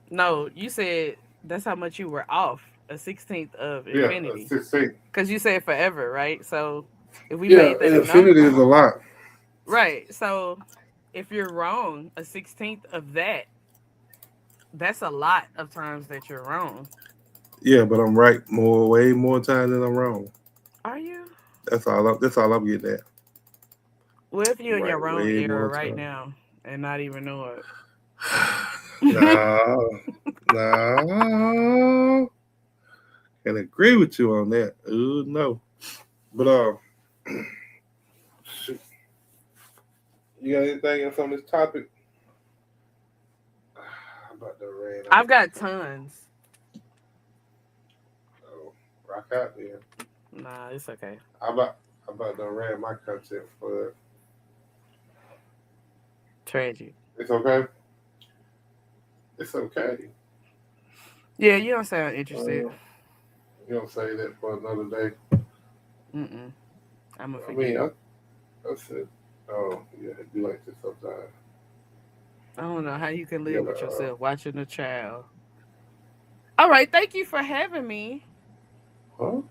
No, you said that's how much you were off. A 16th of Yeah, infinity. 16th. Because you said forever, right? So if we Yeah, made that and a number, infinity is a lot. right? So if you're wrong, a 16th of that, that's a lot of times that you're wrong. Yeah, but I'm right way more times than I'm wrong. Are you? That's all I'm getting at. Well, if you're I'm in your right wrong way era more right times. now and not even know it. No, no, can agree with you on that. Ooh, no, but shoot, you got anything else on this topic? How about the rain? I've got tons. Oh, rock out there. Nah, it's okay. How about the rain? My content for Tragic. it's okay. It's okay. Yeah, you don't sound interested. Uh, you don't say that for another day. Mm-mm. I'm gonna I mean, forget it. I said, oh yeah, it be like this sometimes. I don't know how you can You live gotta, with yourself watching a child. All right, thank you for having me. huh?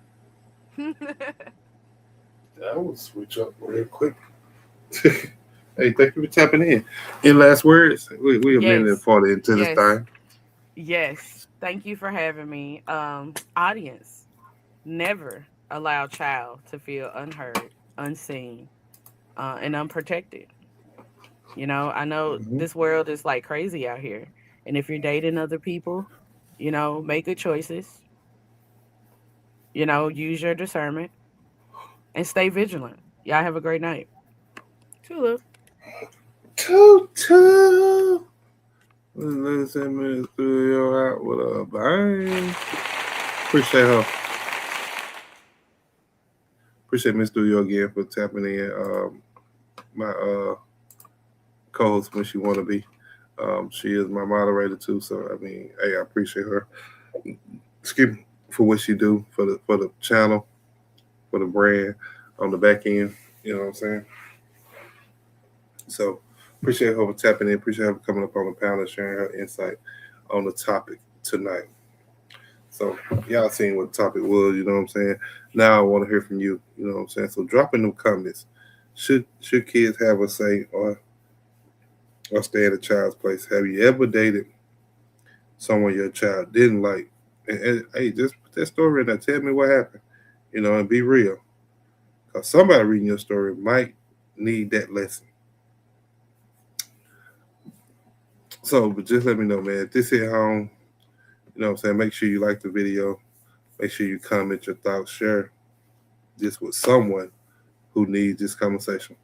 That will switch up real quick. Hey, thank you for tapping in. Any last words? We a minute and Yes. 40 into this Yes. thing. Yes. Thank you for having me. Audience, never allow child to feel unheard, unseen, and unprotected. I know Hmm. this world is like crazy out here. And if you're dating other people, make good choices, use your discernment and stay vigilant. Y'all have a great night. Tula. Toot toot. Let's send me the studio out with a bang. Appreciate her. Appreciate Miss Studio again for tapping in. My co-host when she want to be. She is my moderator too, so I mean, hey, I appreciate her. Excuse me for what she do for the channel, for the brand on the back end. You know what I'm saying? So appreciate her for tapping in. Appreciate her for coming up on the panel and sharing her insight on the topic tonight. So y'all seen what the topic was, you know what I'm saying? Now I want to hear from you, you know what I'm saying? So drop in them comments. Should kids have a say or stay in a child's place? Have you ever dated someone your child didn't like? And hey, just put that story in there. Tell me what happened, you know, and be real. Because somebody reading your story might need that lesson. So, but just let me know, man. If this hit home, you know what I'm saying? Make sure you like the video. Make sure you comment your thoughts. Share this with someone who needs this conversation.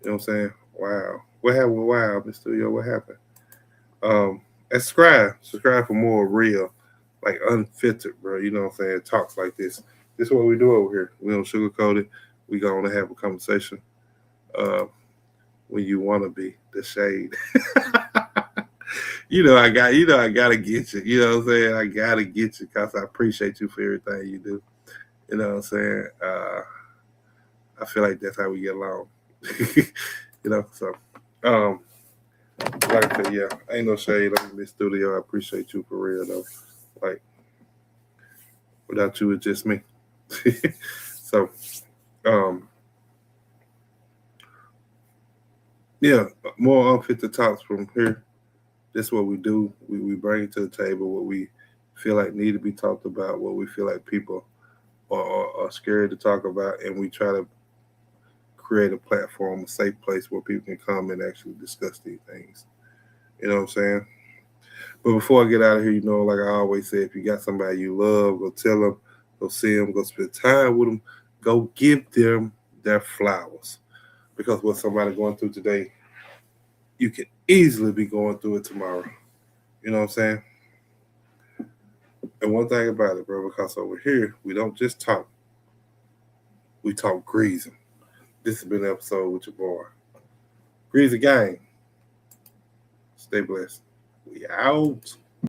You know what I'm saying? Wow. What happened? Wow, Mr. Studio, what happened? And subscribe for more real, like unfiltered, bro. You know what I'm saying? Talks like this. This is what we do over here. We don't sugarcoat it. We gonna have a conversation. Uh, when you wanna be the shade. I gotta get you. You know what I'm saying? I gotta get you because I appreciate you for everything you do. You know what I'm saying? I feel like that's how we get along. So um like I said, yeah, ain't no shade on this studio. I appreciate you for real though. Like without you, it's just me. So, um, yeah, more unfiltered talks from here. This is what we do. We bring to the table what we feel like need to be talked about, what we feel like people are scared to talk about, and we try to create a platform, a safe place where people can come and actually discuss these things. You know what I'm saying? But before I get out of here, like I always say, if you got somebody you love, go tell them, go see them, go spend time with them, go give them their flowers. Because what somebody going through today, you can easily be going through it tomorrow. You know what I'm saying? And one thing about it, bro, because over here, we don't just talk, We talk greasing. This has been an episode with your boy. Greasy Gang. Stay blessed. We out.